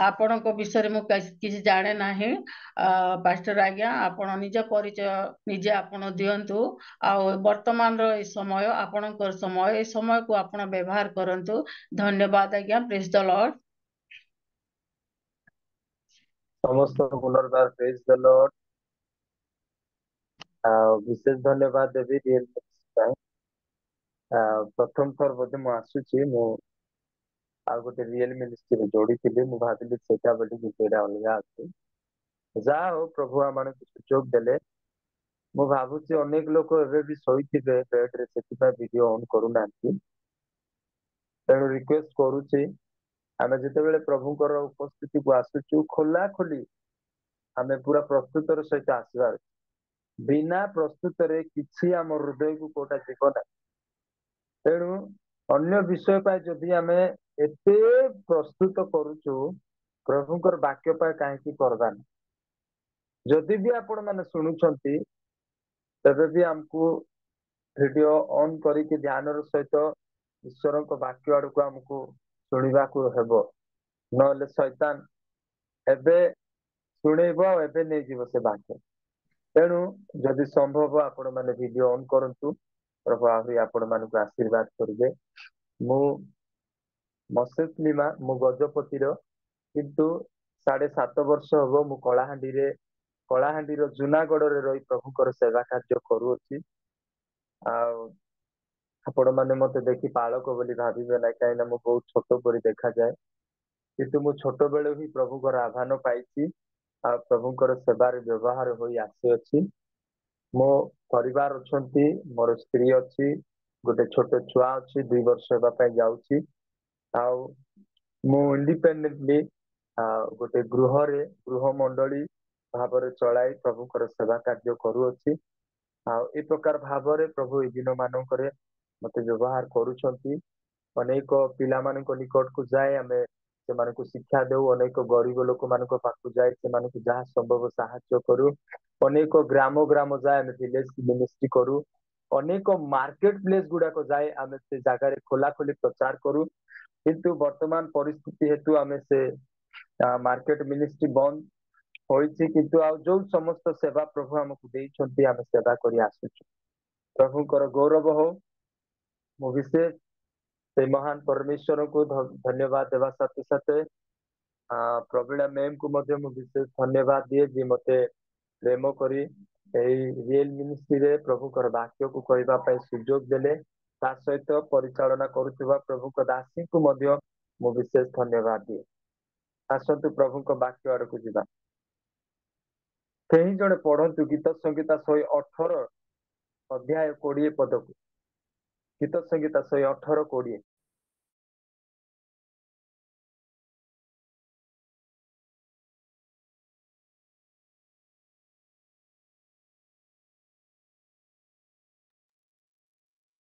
ଆପଣଙ୍କ ବିଷୟରେ ମୁଁ କିଛି ଜାଣେ ନାହିଁ। ପାଷ୍ଟର ଆଜ୍ଞା, ଆପଣ ନିଜ ପରିଚୟ ନିଜେ ଆପଣ ଦିଅନ୍ତୁ। ଆଉ ବର୍ତ୍ତମାନର ଏ ସମୟ ଆପଣଙ୍କର ସମୟ, ଏ ସମୟକୁ ଆପଣ ବ୍ୟବହାର କରନ୍ତୁ। ଧନ୍ୟବାଦ ଆଜ୍ଞା। ପ୍ରେଜ୍ ଦ ଲର୍ଡ। ସମସ୍ତ ପୁନର୍ବାର ପ୍ରେଜ ଦ ଲର୍ଡ। ବିଶେଷ ଧନ୍ୟବାଦ ଦେବି ରିଏଲ ପାଇଁ। ପ୍ରଥମ ଥର ବୋଧେ ମୁଁ ଆସୁଛି, ମୁଁ ଆଉ ଗୋଟେ ରିଏଲ ମିନିଷ୍ଟ୍ରିରେ ଯୋଡ଼ିଥିଲି, ମୁଁ ଭାବିଲି ସେଇଟା ବୋଲିକି ସେଇଟା ଅଲଗା ଅଛି। ଯାହା ହଉ ପ୍ରଭୁ ଆମମାନଙ୍କୁ ସୁଯୋଗ ଦେଲେ। ମୁଁ ଭାବୁଛି ଅନେକ ଲୋକ ଏବେ ବି ଶୋଇଥିବେ ବେଡରେ, ସେଥିପାଇଁ ଭିଡିଓ ଅନ୍ କରୁନାହାନ୍ତି। ତେଣୁ ରିକ୍ୱେଷ୍ଟ କରୁଛି, ଆମେ ଯେତେବେଳେ ପ୍ରଭୁଙ୍କର ଉପସ୍ଥିତିକୁ ଆସୁଛୁ ଖୋଲା ଖୋଲି ଆମେ ପୁରା ପ୍ରସ୍ତୁତର ସହିତ ଆସିବାର। ବିନା ପ୍ରସ୍ତୁତରେ କିଛି ଆମ ହୃଦୟକୁ କୋଉଟା ଯିବ ନାହିଁ। ତେଣୁ ଅନ୍ୟ ବିଷୟ ପାଇଁ ଯଦି ଆମେ ଏତେ ପ୍ରସ୍ତୁତ କରୁଛୁ, ପ୍ରଭୁଙ୍କର ବାକ୍ୟ ପାଇଁ କାହିଁକି କରବାନି? ଯଦି ବି ଆପଣ ମାନେ ଶୁଣୁଛନ୍ତି, ତେବେ ବି ଆମକୁ ଭିଡିଓ ଅନ୍ କରିକି ଧ୍ୟାନର ସହିତ ଈଶ୍ୱରଙ୍କ ବାକ୍ୟ ଆଡକୁ ଆମକୁ ଶୁଣିବାକୁ ହେବ। ନହେଲେ ଶୈତାନ ଏବେ ଶୁଣେଇବ, ଏବେ ନେଇଯିବ ସେ ବାକ୍ୟ। ତେଣୁ ଯଦି ସମ୍ଭବ ଆପଣ ମାନେ ଭିଡିଓ ଅନ୍ କରନ୍ତୁ। ପ୍ରଭୁ ଆହୁରି ଆପଣ ମାନଙ୍କୁ ଆଶୀର୍ବାଦ କରିବେ। ମୁଁ ମଜେଶ ଲିମା, ମୁଁ ଗଜପତିର, କିନ୍ତୁ 7.5 ବର୍ଷ ହବ ମୁଁ କଳାହାଣ୍ଡିର ଜୁନାଗଡ଼ରେ ରହି ପ୍ରଭୁଙ୍କର ସେବା କାର୍ଯ୍ୟ କରୁଅଛି। ଆଉ ଆପଣ ମାନେ ମତେ ଦେଖି ପାଳକ ବୋଲି ଭାବିବେ ନାହିଁ, କାହିଁକିନା ମୁଁ ବହୁତ ଛୋଟ ପରି ଦେଖାଯାଏ। କିନ୍ତୁ ମୁଁ ଛୋଟ ବେଳୁ ହିଁ ପ୍ରଭୁଙ୍କର ଆହ୍ୱାନ ପାଇଛି ଆଉ ପ୍ରଭୁଙ୍କର ସେବାରେ ବ୍ୟବହାର ହୋଇ ଆସିଅଛି। ମୋ ପରିବାର ଅଛନ୍ତି, ମୋର ସ୍ତ୍ରୀ ଅଛି, ଗୋଟେ ଛୋଟ ଛୁଆ ଅଛି, 2 ବର୍ଷ ହେବା ପାଇଁ ଯାଉଛି। ଆଉ ମୁଁ ଇଣ୍ଡିପେଣ୍ଡେଣ୍ଟଲି ଗୋଟେ ଗୃହ ମଣ୍ଡଳୀ ଭାବରେ ଚଳାଇ ପ୍ରଭୁଙ୍କର ସେବା କାର୍ଯ୍ୟ କରୁଅଛି। ଆଉ ଏ ପ୍ରକାର ଭାବରେ ପ୍ରଭୁ ଏଇ ଦିନ ମାନଙ୍କରେ ମତେ ବ୍ୟବହାର କରୁଛନ୍ତି। ଅନେକ ପିଲାମାନଙ୍କ ନିକଟକୁ ଯାଏ, ଆମେ ସେମାନଙ୍କୁ ଶିକ୍ଷା ଦେଉ। ଅନେକ ଗରିବ ଲୋକମାନଙ୍କ ପାଖକୁ ଯାଇ ସେମାନଙ୍କୁ ଯାହା ସମ୍ଭବ ସାହାଯ୍ୟ କରୁ। ଅନେକ ଗ୍ରାମ ଯାଏ ଆମେ ଭିଲେଜ ମିନିଷ୍ଟ୍ରି କରୁ। ଅନେକ ମାର୍କେଟ ପ୍ଲେସ ଗୁଡାକ ଯାଏ ଆମେ ସେ ଜାଗାରେ ଖୋଲା ଖୋଲି ପ୍ରଚାର କରୁ। କିନ୍ତୁ ବର୍ତ୍ତମାନ ପରିସ୍ଥିତି ହେତୁ ଆମେ ସେ ମାର୍କେଟ ମିନିଷ୍ଟ୍ରି ବନ୍ଦ ହୋଇଛି। କିନ୍ତୁ ଆଉ ଯୋଉ ସମସ୍ତ ସେବା ପ୍ରଭୁ ଆମକୁ ଦେଇଛନ୍ତି ଆମେ ସେବା କରି ଆସୁଛୁ। ପ୍ରଭୁଙ୍କର ଗୌରବ ହଉ। ମୁଁ ବିଶେଷ ସେ ମହାନ ପରମେଶ୍ୱରଙ୍କୁ ଧନ୍ୟବାଦ ଦେବା ସାଥେ ସାଥେ ପ୍ରବୀଣା ମ୍ୟାମ୍ କୁ ମଧ୍ୟ ମୁଁ ବିଶେଷ ଧନ୍ୟବାଦ ଦିଏ, ଯିଏ ମତେ ପ୍ରେମ କରି ଏହି ରିଏଲ ମିନିଷ୍ଟ୍ରିରେ ପ୍ରଭୁଙ୍କର ବାକ୍ୟକୁ କହିବା ପାଇଁ ସୁଯୋଗ ଦେଲେ। ତା ସହିତ ପରିଚାଳନା କରୁଥିବା ପ୍ରଭୁଙ୍କ ଦାସୀଙ୍କୁ ମଧ୍ୟ ମୁଁ ବିଶେଷ ଧନ୍ୟବାଦ ଦିଏ। ଆସନ୍ତୁ ପ୍ରଭୁଙ୍କ ବାକ୍ୟ ଆଡକୁ ଯିବା। କେହି ଜଣେ ପଢନ୍ତୁ ଗୀତ ସଂହିତା 118 ଅଧ୍ୟାୟ 20 ପଦକୁ। ଗୀତ ସଂହିତା 118:20।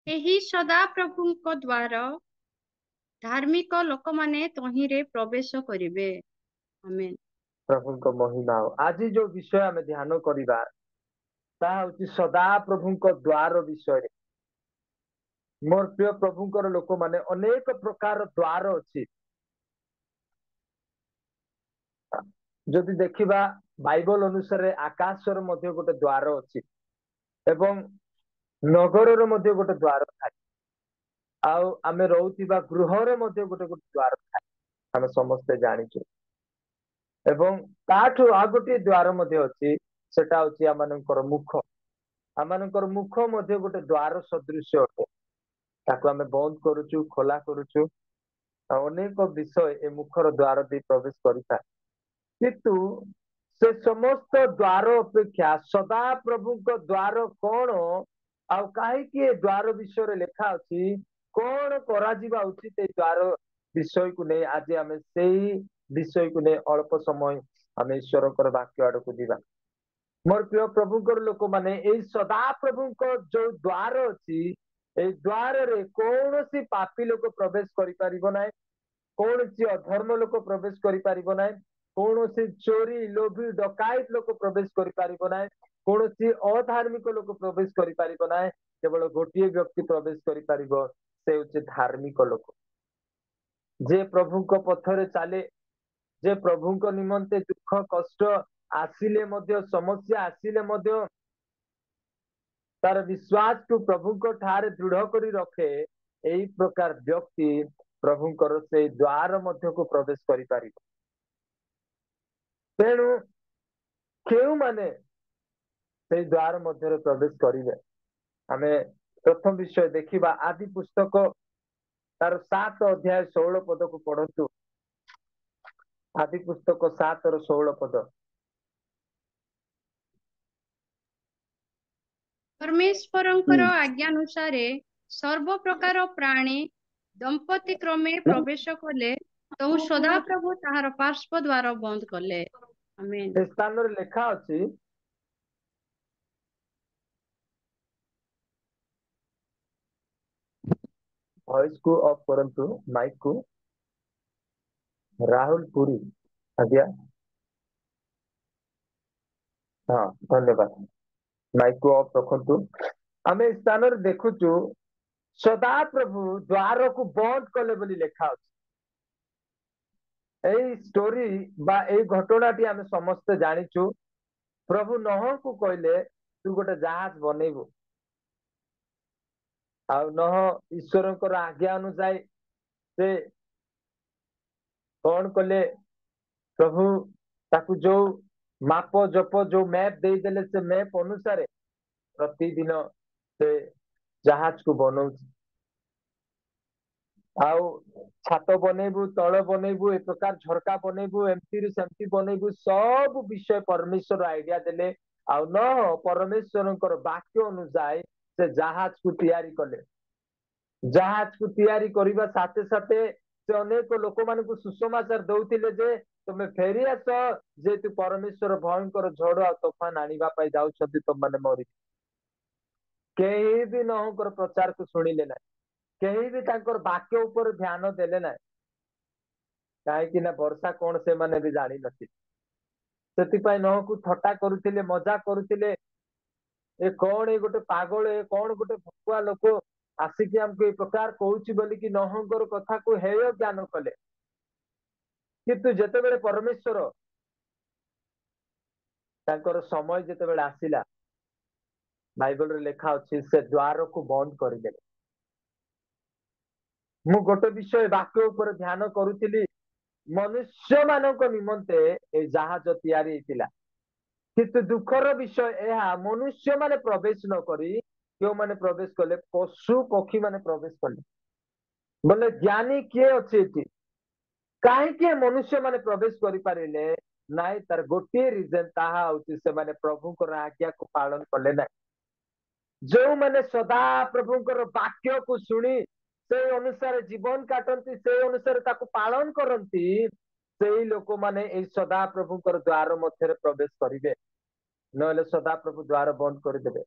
ଏହି ସଦାପ୍ରଭୁଙ୍କ ଦ୍ୱାର ଧାର୍ମିକ ଲୋକମାନେ ତହିଁରେ ପ୍ରବେଶ କରିବେ। ଆମେନ୍। प्रभु महिमा हो। आज जो विषय आम ध्यान करवा ताहा हूँ सदा प्रभु द्वार विषय। मोर प्रिय प्रभुंकर लोक माने अनेक प्रकार द्वार अच्छी। जदि देखिबा बाइबल अनुसार आकाशर मध्य गोटे द्वार अच्छी एवं नगर मध्य गोटे द्वार थाए। आउ आमे रहउथिबा गृहर मध्य गोटे गोटे द्वार थाए आमे समस्ते जानिଛୁ। एवं ताठु आ गोटे द्वार मध्य अच्छी सेटा होची आमानकर मुख। आमानकर मुख मध्य गोटे द्वार सदृश अटे। ताको आमे बंद करूछु खोला करूछु। अनेक विषय ए मुखर द्वार दे प्रवेश करिता किंतु से समस्त द्वार अपेक्षा सदा प्रभु द्वार कौन आउ कहीं द्वार विषय लिखा अच्छी कौन करा उचित ए द्वार विषय को नहीं आज आम से विषय को नहीं अल्प समय आम ईश्वर वाक्य आड़ को जीवा। मोर प्रिय प्रभुकर लोक माने सदा प्रभु जो द्वार अच्छी ए द्वार रे कौन सी पापी लोक प्रवेश करें। कौन सी अधर्म लोक प्रवेश करें। कौन सी चोरी लोभी डकायत लोक प्रवेश करें। कौन सी अधार्मिक लोक प्रवेश करें। केवल गोटे व्यक्ति प्रवेश कर से हूँ धार्मिक लोक जे प्रभु पथरे चले जे प्रभु निमंते दुख कष्ट आसिले समस्या आसिले तार विश्वास को प्रभु ठारे दृढ़ करी रखे यही प्रकार व्यक्ति प्रभुंकर से द्वार मध्य को प्रवेश करि। तेणु केउ माने से द्वार मध्य प्रवेश करेंगे। आमे प्रथम विषय देखिबा आदि पुस्तक तार 7 अध्याय 16 पद को पढ़ंतु। आदि पुस्तक 7 और 16 पद। परमेश्वरंकर आज्ञानुसारे सर्व प्रकार प्राणी दंपति क्रमे प्रवेश कले तो सदा प्रभु ताहार पार्श्व द्वार बंद कले। आमेन। ए स्थान रे लेखा अछि वॉइस को ऑफ करंतु माइक को। राहुल पुरी आज्ञा हाँ धन्यवाद। माइक को ऑफ रखंतु। आमे स्थान रे देखुचु सदा प्रभु द्वार को बंद कले बोली लेखा अछि। एई स्टोरी बा एई घटनाटी आमे समस्त जानिछु। प्रभु नह को कहले तू गोटे जहाज बनेबू आ नह ईश्वर आज्ञा अनुसार से कौन कले प्रभु ताकू जो माप जप जो मैप दे देले से मैप अनुसार प्रतिदिन से जहाज को बनाऊ आउ छात बनेबू तल बनेबू ए प्रकार झरका बनेबू एमती सेमती बनेबू सब विषय परमेश्वर आइडिया देले आउ न परमेश्वर वाक्य अनुसार से जहाज को तैयारी कले। जहाज को तैयारी करने साथे साथे से अनेक लोक मान सुसमाचार दौले जे तुम फेरी आस जेतु परमेश्वर भयंकर झड़ आ तोफान आने जाऊँ तुम मैंने मरी कहीं भी नहंकर प्रचार को शुणिले ना कहीं भी तांकर वाक्य ऊपर ध्यान देले ना कहीं ना वर्षा कौन से माने भी जानी नथि से नह को थट्टा करुथिले मजा करुथिले ए कौन ए गोटे पागल ए कौन गोटे भकुआ लोक आसिकी हमको ए प्रकार कहूची बोली कि नहंकर कथा को हेय ज्ञान कले किंतु जेतेबेले परमेश्वर तांकर समय जेतेबेले आसिला बाइबल रे लेखा अछि से द्वार को बंद करदेले। मु गोटे विषय वाक्य ऊपर ध्यान करुथिली मनुष्य मानक निमंते ए जहाज तैयारी हेतिला किंतु दुखर विषय यह मनुष्य माने प्रवेश न करी क्यों माने प्रवेश कले पशु पक्षी माने प्रवेश कले बोले ज्ञानी किए अच्छे कहीं मनुष्य माने प्रवेश करें नाई तार गोटे रिजन ताहा होची से माने प्रभुंकर आज्ञा को पालन कले ना जो माने सदा प्रभुंकर वाक्य को सुनी से अनुसार जीवन काटती से अनुसार ताको पालन करती से लोक माने ए सदा प्रभुंकर द्वार मध्य प्रवेश करेंगे नहले सदा प्रभु द्वार बंद करदे।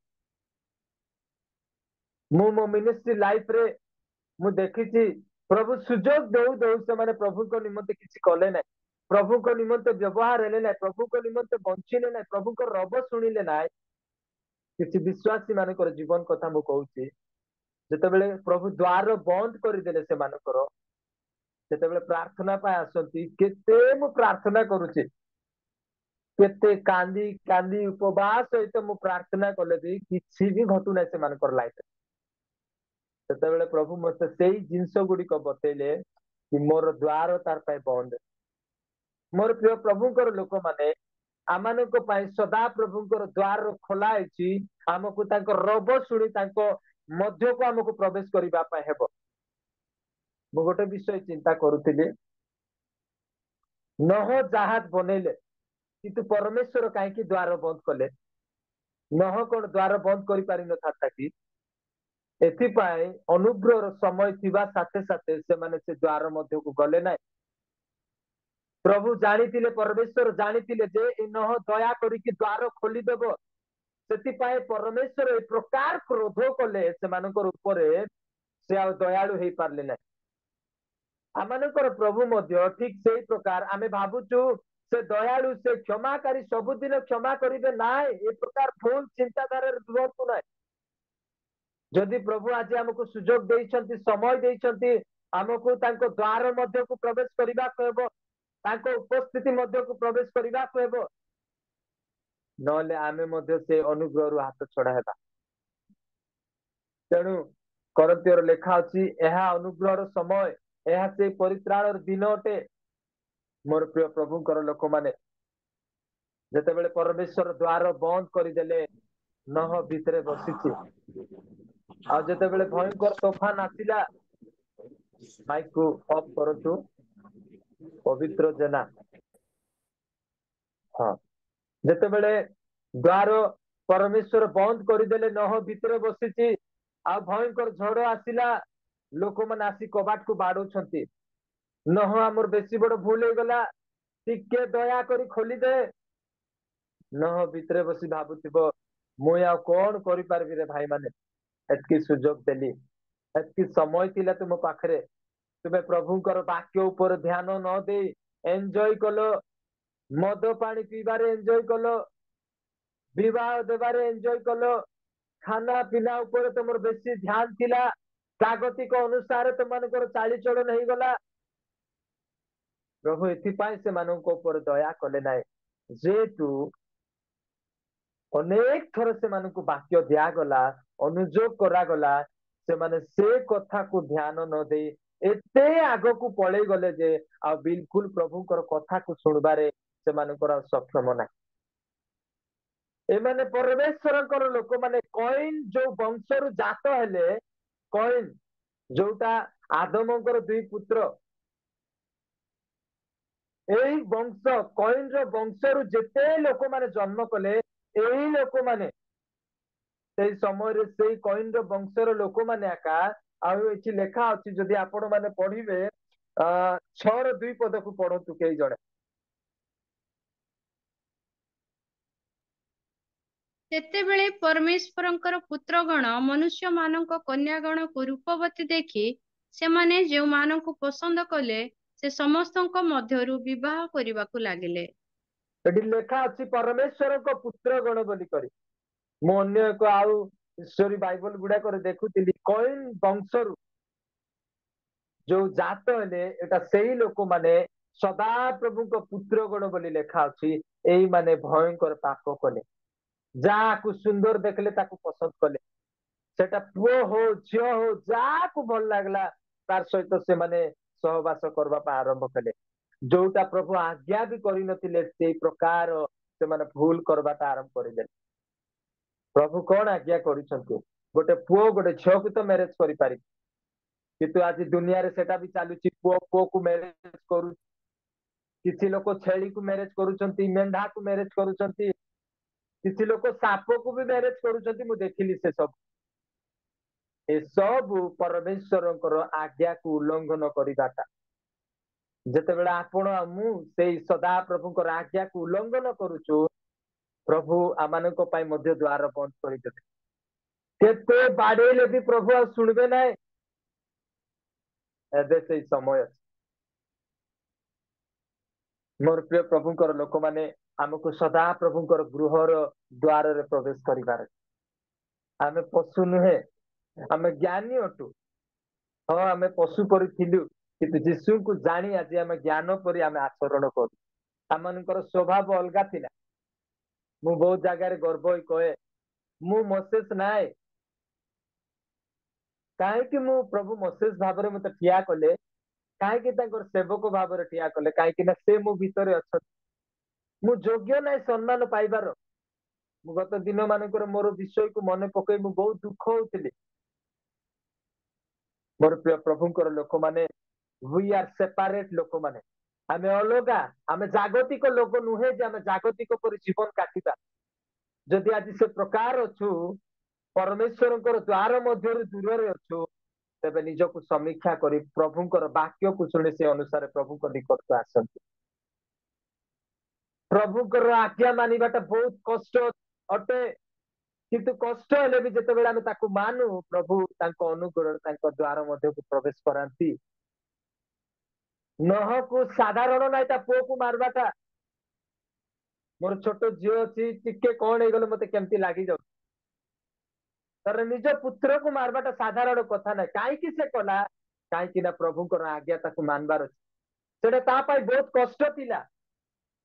मु मो मिनिस्ट्री लाइफ रे मु देखी प्रभु सुजोग दौ दौ से माने प्रभु को निमंते किसी कले ना प्रभु को निमंते व्यवहार हेले ना, प्रभु को निमंते बंचिले ना, प्रभु को रब शुणिले ना, किसी विश्वासी मानकर जीवन कथा मु कहूची, जेतेबेले प्रभु द्वार बंद करदेले से मानकर, जेतेबेले प्रार्थना पाए आसंती, केते मु प्रार्थना करूची, केते कांदी कांदी उपवास सहित मु प्रार्थना कले भी किसी भी घटू ना से मानकर लाइफ। सेतेबेले प्रभु मते सेई जिंस गुडी को बतेले कि मोर द्वार तार पाए बंद। मोर प्रिय प्रभुकर लोक माने आमानक पाई सदा प्रभुकर द्वार खोला होची, आमको तांको रब शुणी तांको मध्य को आमको प्रवेश करबा पाए हेबो। मु गोटे विषय चिंता करूथिले, नह जहाज बनेले किंतु परमेश्वर काहे द्वार बंद कले? नह कोन द्वार बंद करि पारि न थाता कि? एथिपाई अनुग्रह समय थिबा साथे साथे से माने से द्वार मध्य को गले ना। प्रभु जानिथिले, परमेश्वर जानिथिले जे इ नह दया करिकि द्वार खोली देबो, सेतिपाई परमेश्वर ए प्रकार क्रोध कले से मानकर ऊपरे, से आ दयालु हेई पारले ना। आमानकर प्रभु मध्य ठीक सेई प्रकार आमे भाबुचु से दयालु, से क्षमाकारी, सबुदिन क्षमा करिबे नाय, ए प्रकार भूल चिंताधारा रुहतु नाय। जदि प्रभु आज हमको सुजोग देइछंती, समय देइछंती, हमको तांको द्वार मध्य को प्रवेश करिबा कहबो, तांको उपस्थिति मध्य को प्रवेश करिबा कहबो, नले आमे मध्य से अनुग्रह रु हाथ छड़ा हेबा। तेणु करंतियर लेखा अछि, एहा अनुग्रह समय, एहा से परित्राण दिन अटे। मोर प्रिय प्रभुकर लोक माने जेतेबेले परमेश्वर द्वार बंद करदेले, नह भितरे बसिछि, आ जेतेबेले भयंकर तोफान आसिला, माइक को ऑफ करतु, पवित्र जना। हाँ, जेतेबेले द्वार परमेश्वर बंद करदेले, नह भितरे बसिछि, आ भयंकर झड़ आसिला, लोक माने आसी कबाट को बाडुछंती। नह हमर बेसी बड़ भूल हो गला, टिके दया करी खोली दे। नह भितरे बसी भाबुथिबो, मु या कोन करि पारबी रे भाई माने, एतकी सुजोग देली, एतकी समय थिला तुम पाखरे, तुमे प्रभुकर वाक्य ऊपर ध्यान न दे एंजॉय कलो, मद पानी पीबारे एंजॉय कलो, विवाह देबारे एंजॉय कलो, खाना पीना ऊपर तुमर बेसी ध्यान थिला, जागतिक अनुसार तुमनकर चाली चलन हेई गला। प्रभु एथिपाई से मानक ऊपर दया कले नाय, जेतु अनेक थर से मानक वाक्य दिया गला, अनुजोग करा गला, से माने से कथा को ध्यान न दे एते आग को पळेई गले जे आ बिल्कुल प्रभुकर कथा को सुनबारे से मानकर सक्षम ना। ए माने परमेश्वरकर लोक माने कॉइन जो वंशरु जात हेले, कॉइन जोटा आदमकर दुई पुत्र, एई वंश कॉइन रो वंशरु जेते लोक माने जन्म कले, एई लोक माने सेई समय रे सेई कॉइन रो वंशर लोक माने आका आउ एठी लेखा अछि, जदि आपण माने पढिबे 6 रो 2 पद को पढतु केई जणे। ସେତେବେଳେ ପରମେଶ୍ୱରଙ୍କର ପୁତ୍ରଗଣ ମନୁଷ୍ୟମାନଙ୍କ କନ୍ୟାଗଣକୁ ରୂପବତୀ ଦେଖି ସେମାନେ ଯେଉଁମାନଙ୍କୁ ପସନ୍ଦ କଲେ ସେ ସମସ୍ତଙ୍କ ମଧ୍ୟରୁ ବିବାହ କରିବାକୁ ଲାଗିଲେ। एठी लेखा अछि परमेश्वरଙ୍କ पुत्र गण बोली करी। मु अन्य एक आउ हिस्टोरी बाइबल गुडा करे देखुतिली, कॉइन वंशरु जो जात हेले एटा सेई लोक माने सदा प्रभुଙ୍କ पुत्र गण बोली लेखा अछि। एई माने भयंकर पाप कले, जाकु सुंदर देखले ताकु पसंद कले, सेटा पुओ हो झियो हो जाकु भल लागला तार सहित से माने सहवास करबा पा आरंभ कले। जोटा प्रभु आज्ञा भी करि नथिले सेई प्रकार से माने भूल करबाटा आरंभ करिले। प्रभु कोन आज्ञा करिसंती, गोटे पुओ गोटे झियो को तो मैरिज करि पारि, किंतु आज दुनिया रे सेटा भी चालुची, पुओ पुओ को मैरिज करू, किछि लोक छेली को मैरिज करूचंती, मेंढा को मैरिज करूचंती, किछि लोक साप को भी मैरिज करूचंती। मु देखिली से सब, ए सब परमेश्वरଙ୍କର आज्ञा को उल्लंघन करिबाटा। जेतेबेले आपण मु सेई सदा प्रभुଙ୍କର आज्ञा को उल्लंघन करूचु, प्रभु आमानक पाई मध्य द्वार बंद करिदेले। केते बाडेले भी प्रभु आ सुनबे नाय। एबे सेई समय अछि, मोर प्रिय प्रभुंकर लोक माने आमको सदा प्रभुंकर गृहर द्वार रे प्रवेश करिबार आमे पशु नुहे आमे ज्ञानी अटु हाँ आमे पशु परि थिलु किंतु यीशु को जानी आज आमे ज्ञान परि आमे आचरण करू आमनकर स्वभाव अलगा थिला मु बहुत जगह रे गर्व होई कहे मु मोसेस नाय काहे मु प्रभु मोसेस भाव रे मते ठिया कले काहे सेवक भाव रे ठिया कले काहे ना से मु भीतर अच्छा मु योग्य नाय सम्मान पाइबार मु गत दिन मानकर मोर विषय को मन पकई मु बहुत दुख होउतिली मोर प्रिय प्रभुंकर लोक माने वी आर सेपरेट लोक माने आमे अलगा आमे जागतिक लोक नुहे जे आमे जागतिक पर जीवन काटिबा जदि आज से प्रकार अछु परमेश्वर द्वार मध्य दूर रे अछु तेबे निजको समीक्षा करी प्रभुंकर वाक्य को शुणी से अनुसार प्रभु को निकट को आसंती प्रभुंकर आज्ञा मानिबाटा बहुत कष्ट अटे किंतु कष्ट हेले भी जते बेला आमे ताकू मानु प्रभु तांको अनुग्रह तांको द्वार मध्य को प्रवेश करांती नह को साधारण नाय ता पुओ को मारबाटा मोर छोट झियो अछि टिके कोन हे गले मते केमती लागि जाउ तर निज पुत्र को मारबाटा साधारण कथा ना काई कि से कला काई कि ना प्रभुंकर आज्ञा ताकू मानबार अछि सेटा ता पाई बहुत कष्ट थिला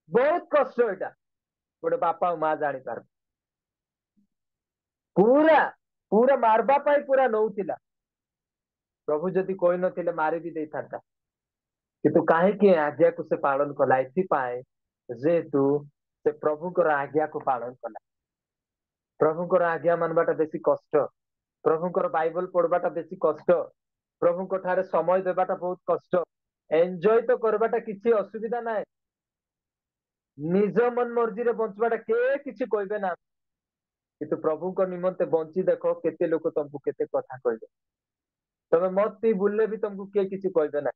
बहुत कष्ट एटा गोटे बापा और माँ जानी पार पूरा पूरा मारबा पाई पूरा नौथिला प्रभु जदि कोई नथिले मारी भी दे थांता किंतु काहे कि आज्ञा को से पालन कला इथि पाए जेतु से प्रभुंकर आज्ञा को पालन कला प्रभुंकर आज्ञा मानबाटा बेसी कष्ट प्रभुंकर बाइबल पढ़बाटा बेसी कष्ट प्रभुंक ठारे समय देबाटा बहुत कष्ट एंजॉय तो करबाटा किछि असुविधा नाय निज मन मर्जी रे बंचबाटा के किछि कहबे ना किंतु प्रभु को निमंते बंची देखो केते लोक तुमको केते कथा कहबे तमे मत पी बुलले भी तुमको के किछि कहबे ना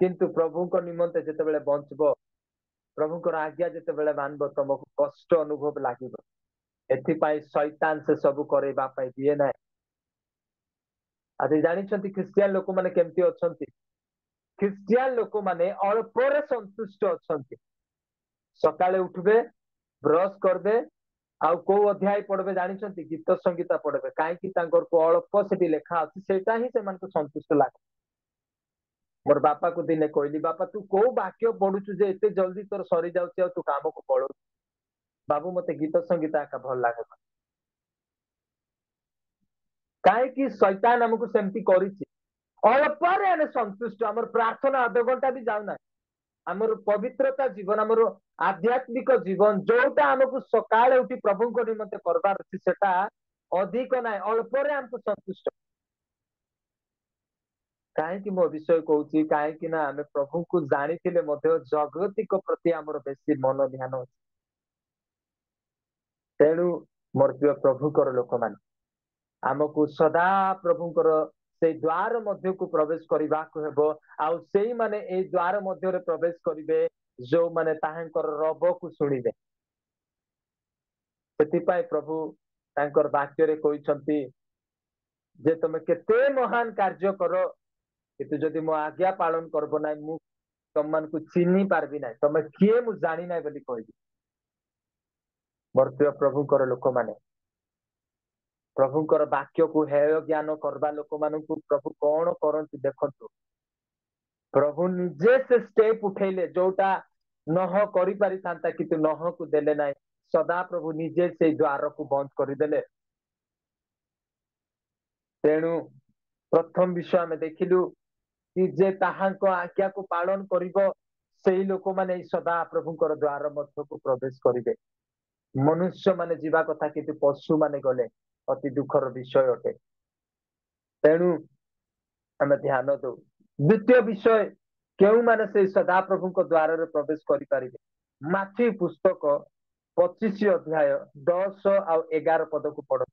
किंतु प्रभु को निमंते जते बेले बंचबो प्रभु को आज्ञा जते बेले मानबो तुमको कष्ट अनुभव लागिबो एथि पाई शैतान से सब करेबा पाई दिए ना आदि जानि छथि क्रिश्चियन लोक माने केमती अछंती क्रिश्चियन लोक माने अल्परे संतुष्ट अछंती सकाळे उठबे ब्रश करबे आउ को अध्याय पढ़बे जानि छथि गीत संगीता पढ़बे काहे कि तांकर को अल्प सेठी लेखा अछि सेटा ही से मन को संतुष्ट लागे मोर बापा को दिने कहली बापा तू को वाक्य पढुछु जे एते जल्दी तोर सरी जाउछि आ तू काम को पढु बाबू मते गीत संगीता का भल लागे काहे कि शैतान हमको सेमती करिछि अल्परे आमे संतुष्ट हमर प्रार्थना आधा घंटा भी जाउ ना हमर पवित्रता जीवन हमर आध्यात्मिक जीवन जोटा हमको सकाळे उठी प्रभु को निमंते करबार अछि सेटा अधिक नाय अल्परे हमको संतुष्ट काहे कि मो विषय कहूची काहे कि ना हमें प्रभु को जानी थिले मध्य जगतिक प्रति हमर बेसी मन ध्यान अछि तेणु मोर प्रिय प्रभु कर लोक मान हमको सदा प्रभु कर से द्वार मध्य को प्रवेश करबा को हेबो आउ सेई माने ए द्वार मध्य रे प्रवेश करिवे जो माने ताहांकर रब को सुनिबे सेति पाई प्रभु तांकर वाक्य रे कहिसंती जे तमे केते महान कार्य करो किंतु जदि मो आज्ञा पालन करबो ना मु तमन को चिन्ही पारबी ना तमे किए मु जानि ना बोली कहबी मोर प्रिय प्रभु कर लोक माने प्रभुंकर वाक्य को हेय ज्ञान करबा लोक मानकु प्रभु कोन करंती देखंतु प्रभु निजे से स्टेप उठेले जोटा नह करि पारि थांता किंतु नह को देले नाही सदा प्रभु निजे से द्वार को बंद कर देले तेणु प्रथम विषय में देखिलु कि जे ताहांको आज्ञा को पालन करिवो सेई लोक माने सदा प्रभुंकर द्वार मध्य को प्रवेश करिवे मनुष्य माने जीवा कथा किंतु पशु माने गले अति दुखर विषय अटे तेणु आम ध्यान दो द्वितीय विषय केउ माने से सदा प्रभु को द्वार रे प्रवेश करि पारिबे माथी पुस्तक 25 अध्याय 10 और 11 पद को पढ़ो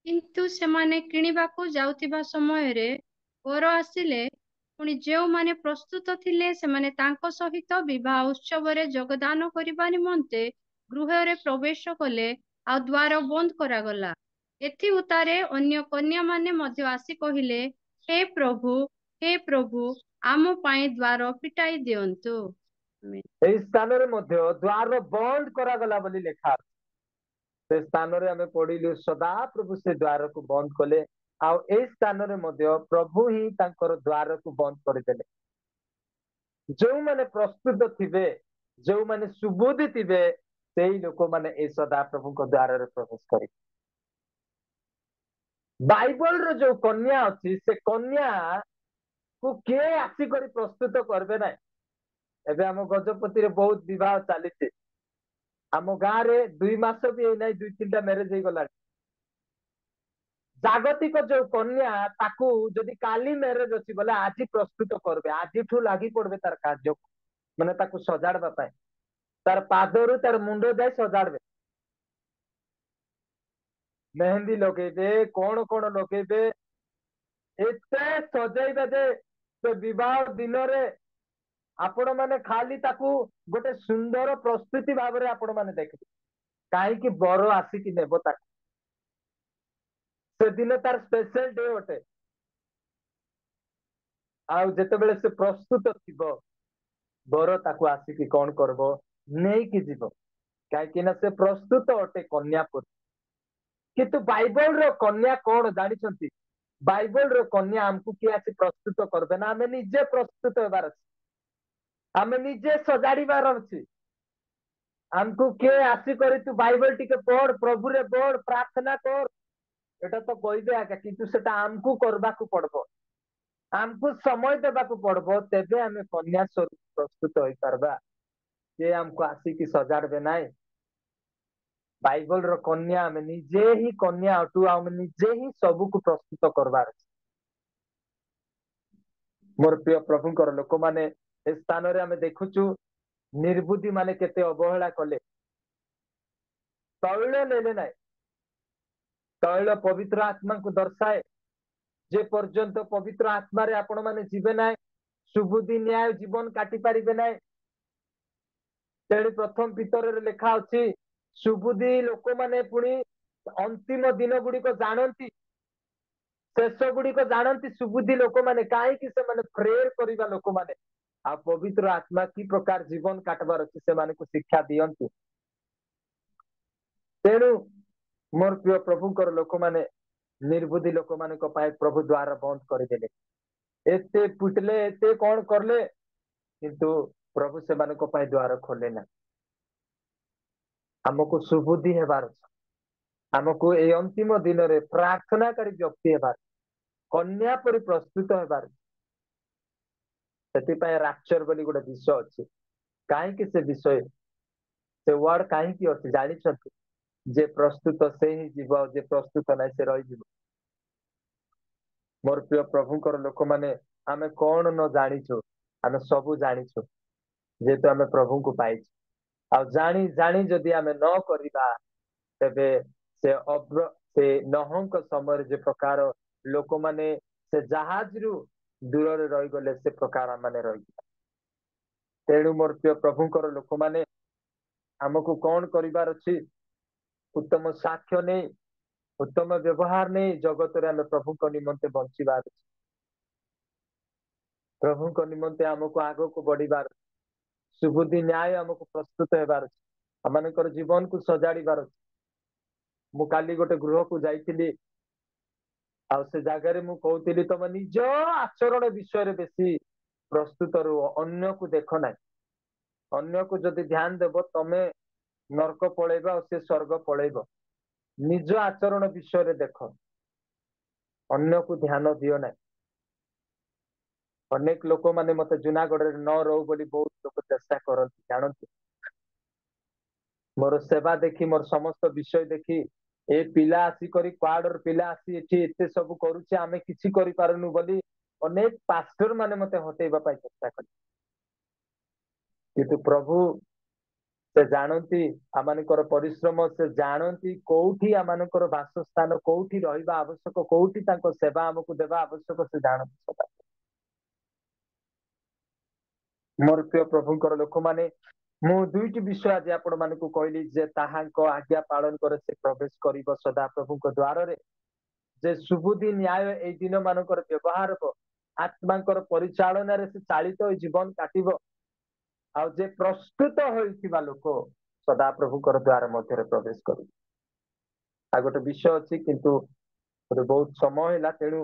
କିନ୍ତୁ ସେମାନେ କିଣିବାକୁ ଯାଉଥିବା ସମୟରେ ବର ଆସିଲେ ପୁଣି ଯେଉଁମାନେ ପ୍ରସ୍ତୁତ ଥିଲେ ସେମାନେ ତାଙ୍କ ସହିତ ବିବାହ ଉତ୍ସବରେ ଯୋଗଦାନ କରିବା ନିମନ୍ତେ ଗୃହରେ ପ୍ରବେଶ କଲେ ଆଉ ଦ୍ୱାର ବନ୍ଦ କରାଗଲା। ଏଥି ଉତ୍ତାରେ ଅନ୍ୟ କନ୍ୟାମାନେ ମଧ୍ୟ ଆସି କହିଲେ, ହେ ପ୍ରଭୁ ଆମ ପାଇଁ ଦ୍ୱାର ଫିଟାଇ ଦିଅନ୍ତୁ। ଆମେନ୍। এই ସ୍ଥାନରେ ମଧ୍ୟ ଦ୍ୱାର ବନ୍ଦ କରାଗଲା ବୋଲି ଲେଖା ଅଛି। ସେ ସ୍ଥାନରେ ଆମେ ପଢିଲୁ ସଦା ପ୍ରଭୁ ସେ ଦ୍ୱାରକୁ ବନ୍ଦ କଲେ, ଆଉ ଏଇ ସ୍ଥାନରେ ମଧ୍ୟ ପ୍ରଭୁ ହିଁ ତାଙ୍କର ଦ୍ୱାରକୁ ବନ୍ଦ କରିଦେଲେ। ଯେଉଁମାନେ ପ୍ରସ୍ତୁତ ଥିବେ, ଯେଉଁମାନେ ସୁବୁଦ୍ଧି ଥିବେ, ସେଇ ଲୋକମାନେ ଏଇ ସଦା ପ୍ରଭୁଙ୍କ ଦ୍ୱାରରେ ପ୍ରବେଶ କରିବେ। ବାଇବଲର ଯୋଉ କନ୍ୟା ଅଛି, ସେ କନ୍ୟା କୁ କିଏ ଆସିକରି ପ୍ରସ୍ତୁତ କରିବେ ନାହିଁ। ଏବେ ଆମ ଗଜପତିରେ ବହୁତ ବିବାହ ଚାଲିଛି। ଆମ ଗାଁରେ 2 ମାସ ବି ହେଇନାହିଁ 2-3ଟା ମ୍ୟାରେଜ ହେଇଗଲାଣି। ଜାଗତିକ ଯୋଉ କନ୍ୟା, ତାକୁ ଯଦି କାଲି ମ୍ୟାରେଜ ଅଛି ବୋଲେ ଆଜି ପ୍ରସ୍ତୁତ କରିବେ, ଆଜିଠୁ ଲାଗି ପଡିବେ ତାର କାର୍ଯ୍ୟକୁ, ମାନେ ତାକୁ ସଜାଡବା ପାଇଁ। ତାର ପାଦରୁ ତାର ମୁଣ୍ଡ ଯାଏ ସଜାଡବେ। ମେହେନ୍ଦି ଲଗେଇବେ, କଣ କଣ ଲଗେଇବେ, ଏତେ ସଜେଇବେ ଯେ ସେ ବିବାହ ଦିନରେ ଆପଣ ମାନେ ଖାଲି ତାକୁ ଗୋଟେ ସୁନ୍ଦର ପ୍ରସ୍ତୁତି ଭାବରେ ଆପଣ ମାନେ ଦେଖିବେ। କାହିଁକି ବର ଆସିକି ନେବ ତାକୁ। ସେଦିନ ତାର ସ୍ପେଶାଲ ଡେ ଅଟେ। ଆଉ ଯେତେବେଳେ ସେ ପ୍ରସ୍ତୁତ ଥିବ, ବର ତାକୁ ଆସିକି କଣ କରିବ, ନେଇକି ଯିବ। କାହିଁକି ନା ସେ ପ୍ରସ୍ତୁତ ଅଟେ କନ୍ୟା ପରି। କିନ୍ତୁ ବାଇବଲର କନ୍ୟା କଣ ଜାଣିଛନ୍ତି? ବାଇବଲର କନ୍ୟା ଆମକୁ କିଏ ଆସି ପ୍ରସ୍ତୁତ କରିବେ ନା, ଆମେ ନିଜେ ପ୍ରସ୍ତୁତ ହେବାର ଅଛି। ଆମେ ନିଜେ ସଜାଡିବାର ଅଛି। ଆମକୁ କିଏ ଆସିକରି ତୁ ବାଇବଲ ଟିକେ ପଢ, ପ୍ରଭୁରେ ପଢ, ପ୍ରାର୍ଥନା କର, ଏଟା ତ କହିବେ ଆଜ୍ଞା, କିନ୍ତୁ ସେଟା ଆମକୁ କରିବାକୁ ପଡବ। ଆମକୁ ସମୟ ଦେବାକୁ ପଡବ, ତେବେ ଆମେ କନ୍ୟା ସ୍ୱରୂପ ପ୍ରସ୍ତୁତ ହେଇପାରିବା। କିଏ ଆମକୁ ଆସିକି ସଜାଡବେ ନାହିଁ। ବାଇବଲର କନ୍ୟା ଆମେ ନିଜେ ହିଁ କନ୍ୟା ଅଟୁ, ଆମେ ନିଜେ ହିଁ ସବୁକୁ ପ୍ରସ୍ତୁତ କରବାର ଅଛି। ମୋର ପ୍ରିୟ ପ୍ରଭୁଙ୍କର ଲୋକମାନେ, ଏ ସ୍ଥାନରେ ଆମେ ଦେଖୁଛୁ ନିର୍ବୁଦ୍ଧି ମାନେ କେତେ ଅବହେଳା କଲେ। ତୈଳ ନେଲେ ନାହିଁ। ତୈଳ ପବିତ୍ର ଆତ୍ମାଙ୍କୁ ଦର୍ଶାଏ। ଯେ ପର୍ଯ୍ୟନ୍ତ ପବିତ୍ର ଆତ୍ମାରେ ଆପଣ ମାନେ ଯିବେ ନାହିଁ, ସୁବୁଦ୍ଧି ନ୍ୟାୟ ଜୀବନ କାଟି ପାରିବେ ନାହିଁ। ତେଣୁ ପ୍ରଥମ ପିତରରେ ଲେଖା ଅଛି, ସୁବୁଦ୍ଧି ଲୋକମାନେ ପୁଣି ଅନ୍ତିମ ଦିନ ଗୁଡିକ ଜାଣନ୍ତି, ଶେଷ ଗୁଡିକ ଜାଣନ୍ତି। ସୁବୁଦ୍ଧି ଲୋକମାନେ, କାହିଁକି ସେମାନେ ପ୍ରେୟର କରିବା ଲୋକମାନେ, ଆଉ ପବିତ୍ର ଆତ୍ମା କି ପ୍ରକାର ଜୀବନ କାଟବାର ଅଛି ସେମାନଙ୍କୁ ଶିକ୍ଷା ଦିଅନ୍ତି। ତେଣୁ ମୋର ପ୍ରିୟ ପ୍ରଭୁଙ୍କର ଲୋକମାନେ, ନିର୍ବୁଦ୍ଧି ଲୋକମାନଙ୍କ ପାଇଁ ପ୍ରଭୁ ଦ୍ୱାର ବନ୍ଦ କରିଦେଲେ। ଏତେ ପିଟିଲେ, ଏତେ କଣ କଲେ, କିନ୍ତୁ ପ୍ରଭୁ ସେମାନଙ୍କ ପାଇଁ ଦ୍ୱାର ଖୋଲେ ନା। ଆମକୁ ସୁବୁଦ୍ଧି ହେବାର ଅଛି। ଆମକୁ ଏଇ ଅନ୍ତିମ ଦିନରେ ପ୍ରାର୍ଥନାକାରୀ ବ୍ୟକ୍ତି ହେବାର, କନ୍ୟା ପରି ପ୍ରସ୍ତୁତ ହେବାର। ସେଥିପାଇଁ ରାପଚର ବୋଲି ଗୋଟେ ବିଷୟ ଅଛି। କାହିଁକି ସେ ବିଷୟ, ସେ ୱାର୍ଡ କାହିଁକି ଅଛି ଜାଣିଛନ୍ତି? ଯେ ପ୍ରସ୍ତୁତ ସେ ହିଁ ଯିବ, ଆଉ ଯେ ପ୍ରସ୍ତୁତ ନାହିଁ ସେ ରହିଯିବ। ମୋର ପ୍ରିୟ ପ୍ରଭୁଙ୍କର ଲୋକମାନେ, ଆମେ କଣ ନ ଜାଣିଛୁ? ଆମେ ସବୁ ଜାଣିଛୁ, ଯେହେତୁ ଆମେ ପ୍ରଭୁଙ୍କୁ ପାଇଛୁ। ଆଉ ଜାଣି ଜାଣି ଯଦି ଆମେ ନ କରିବା, ତେବେ ସେ ନହଙ୍କ ସମୟରେ ଯେ ପ୍ରକାର ଲୋକମାନେ ସେ ଜାହାଜରୁ ଦୂରରେ ରହିଗଲେ, ସେ ପ୍ରକାର ଆମେ ରହିଯିବା। ତେଣୁ ମୋର ପ୍ରିୟ ପ୍ରଭୁଙ୍କର ଲୋକମାନେ, ଆମକୁ କଣ କରିବାର ଅଛି? ଉତ୍ତମ ସାକ୍ଷ୍ୟ ନେଇ, ଉତ୍ତମ ବ୍ୟବହାର ନେଇ ଜଗତରେ ଆମେ ପ୍ରଭୁଙ୍କ ନିମନ୍ତେ ବଞ୍ଚିବାର ଅଛି। ପ୍ରଭୁଙ୍କ ନିମନ୍ତେ ଆମକୁ ଆଗକୁ ବଢିବାର, ସୁବୁଦ୍ଧି ନ୍ୟାୟ ଆମକୁ ପ୍ରସ୍ତୁତ ହେବାର ଅଛି। ଆମମାନଙ୍କର ଜୀବନକୁ ସଜାଡିବାର ଅଛି। ମୁଁ କାଲି ଗୋଟେ ଗୃହକୁ ଯାଇଥିଲି, ଆଉ ସେ ଜାଗାରେ ମୁଁ କହୁଥିଲି, ତମ ନିଜ ଆଚରଣ ବିଷୟରେ ବେଶୀ ପ୍ରସ୍ତୁତ ରୁହ, ଅନ୍ୟକୁ ଦେଖ ନାହିଁ। ଅନ୍ୟକୁ ଯଦି ଧ୍ୟାନ ଦେବ, ତମେ ନର୍କ ପଳେଇବ ଆଉ ସେ ସ୍ୱର୍ଗ ପଳେଇବ। ନିଜ ଆଚରଣ ବିଷୟରେ ଦେଖ, ଅନ୍ୟକୁ ଧ୍ୟାନ ଦିଅ ନାହିଁ। ଅନେକ ଲୋକମାନେ ମତେ ଜୁନାଗଡରେ ନ ରହୁ ବୋଲି ବହୁତ ଲୋକ ଚେଷ୍ଟା କରନ୍ତି, ଜାଣନ୍ତି। ମୋର ସେବା ଦେଖି, ମୋର ସମସ୍ତ ବିଷୟ ଦେଖି, ଏ ପିଲା ଆସିକରି କୁଆଡର ପିଲା ଆସି ଏଠି ଏତେ ସବୁ କରୁଛି, ଆମେ କିଛି କରିପାରୁନୁ ବୋଲି ଅନେକ ପାଷ୍ଟର ମାନେ ମତେ ହଟେଇବା ପାଇଁ ଚେଷ୍ଟା କଲେ। କିନ୍ତୁ ପ୍ରଭୁ ସେ ଜାଣନ୍ତି ଆମମାନଙ୍କର ପରିଶ୍ରମ, ସେ ଜାଣନ୍ତି କୋଉଠି ଆମମାନଙ୍କର ବାସସ୍ଥାନ, କୋଉଠି ରହିବା ଆବଶ୍ୟକ, କୋଉଠି ତାଙ୍କ ସେବା ଆମକୁ ଦେବା ଆବଶ୍ୟକ, ସେ ଜାଣନ୍ତି ସଦା। ମୋର ପ୍ରିୟ ପ୍ରଭୁଙ୍କର ଲୋକମାନେ, ମୁଁ ଦୁଇଟି ବିଷୟ ଆଜି ଆପଣ ମାନଙ୍କୁ କହିଲି ଯେ ତାହାଙ୍କ ଆଜ୍ଞା ପାଳନ କରେ ସେ ପ୍ରବେଶ କରିବ ସଦା ପ୍ରଭୁଙ୍କ ଦ୍ୱାରରେ। ଯେ ସୁବୁଦ୍ଧି ନ୍ୟାୟ ଏଇ ଦିନ ମାନଙ୍କର ବ୍ୟବହାର ହବ, ଆତ୍ମାଙ୍କର ପରିଚାଳନାରେ ସେ ଚାଳିତ ହୋଇ ଜୀବନ କାଟିବ। ଆଉ ଯେ ପ୍ରସ୍ତୁତ ହୋଇଥିବା ଲୋକ ସଦା ପ୍ରଭୁଙ୍କର ଦ୍ୱାର ମଧ୍ୟରେ ପ୍ରବେଶ କରିବ। ଆଉ ଗୋଟେ ବିଷୟ ଅଛି କିନ୍ତୁ ଗୋଟେ ବହୁତ ସମୟ ହେଲା, ତେଣୁ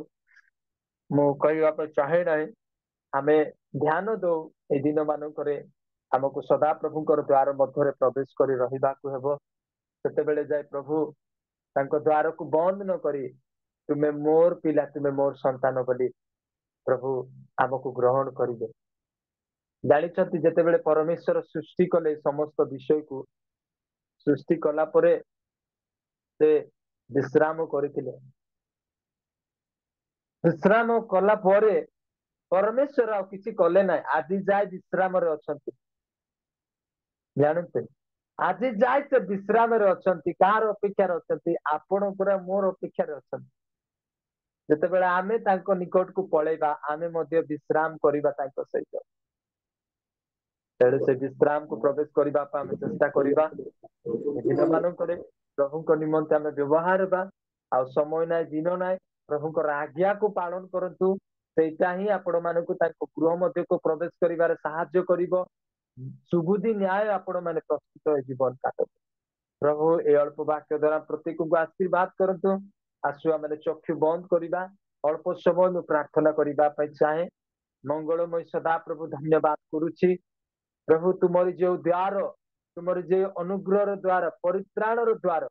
ମୁଁ କହିବା ପାଇଁ ଚାହେଁ ନାହିଁ। ଆମେ ଧ୍ୟାନ ଦଉ ଏଇ ଦିନ ମାନଙ୍କରେ ଆମକୁ ସଦା ପ୍ରଭୁଙ୍କର ଦ୍ୱାର ମଧ୍ୟରେ ପ୍ରବେଶ କରି ରହିବାକୁ ହେବ। ସେତେବେଳେ ଯାଇ ପ୍ରଭୁ ତାଙ୍କ ଦ୍ୱାରକୁ ବନ୍ଦ ନ କରି ତୁମେ ମୋର ପିଲା, ତୁମେ ମୋର ସନ୍ତାନ ବୋଲି ପ୍ରଭୁ ଆମକୁ ଗ୍ରହଣ କରିବେ। ଜାଣିଛନ୍ତି ଯେତେବେଳେ ପରମେଶ୍ୱର ସୃଷ୍ଟି କଲେ ସମସ୍ତ ବିଷୟକୁ, ସୃଷ୍ଟି କଲା ପରେ ସେ ବିଶ୍ରାମ କରିଥିଲେ। ବିଶ୍ରାମ କଲା ପରେ ପରମେଶ୍ୱର ଆଉ କିଛି କଲେ ନାହିଁ, ଆଜି ଯାଏ ବିଶ୍ରାମରେ ଅଛନ୍ତି। ଜାଣନ୍ତି ଆଜି ଯାଏ ସେ ବିଶ୍ରାମରେ ଅଛନ୍ତି। କାହାର ଅପେକ୍ଷାରେ ଅଛନ୍ତି? ଆପଣଙ୍କର ମୋର ଅପେକ୍ଷାରେ ଅଛନ୍ତି। ଯେତେବେଳେ ଆମେ ତାଙ୍କ ନିକଟକୁ ପଳେଇବା ଆମେ ମଧ୍ୟ ବିଶ୍ରାମ କରିବା ତାଙ୍କ ସହିତ। ତେଣୁ ସେ ବିଶ୍ରାମକୁ ପ୍ରବେଶ କରିବା ପାଇଁ ଆମେ ଚେଷ୍ଟା କରିବା। ଦିନ ମାନଙ୍କରେ ପ୍ରଭୁଙ୍କ ନିମନ୍ତେ ଆମେ ବ୍ୟବହାର ହେବା। ଆଉ ସମୟ ନାହିଁ, ଦିନ ନାହିଁ, ପ୍ରଭୁଙ୍କର ଆଜ୍ଞାକୁ ପାଳନ କରନ୍ତୁ। ସେଇଟା ହିଁ ଆପଣ ମାନଙ୍କୁ ତାଙ୍କ ଗୃହ ମଧ୍ୟକୁ ପ୍ରବେଶ କରିବାରେ ସାହାଯ୍ୟ କରିବ। ସୁବୁଦ୍ଧି ନ୍ୟାୟ ଆପଣ ମାନେ ପ୍ରସ୍ତୁତ ହୋଇ ଜୀବନ କାଟନ୍ତୁ। ପ୍ରଭୁ ଏ ଅଳ୍ପ ବାକ୍ୟ ଦ୍ୱାରା ପ୍ରତ୍ୟେକଙ୍କୁ ଆଶୀର୍ବାଦ କରନ୍ତୁ। ଆସୁ ଆମେ ଚକ୍ଷୁ ବନ୍ଦ କରିବା, ଅଳ୍ପ ସମୟ ମୁଁ ପ୍ରାର୍ଥନା କରିବା ପାଇଁ ଚାହେଁ। ମଙ୍ଗଳମୟ ସଦା ପ୍ରଭୁ ଧନ୍ୟବାଦ କରୁଛି। ପ୍ରଭୁ ତୁମର ଯୋଉ ଦ୍ୱାର, ତୁମର ଯେ ଅନୁଗ୍ରହର ଦ୍ୱାର, ପରିତ୍ରାଣର ଦ୍ୱାର,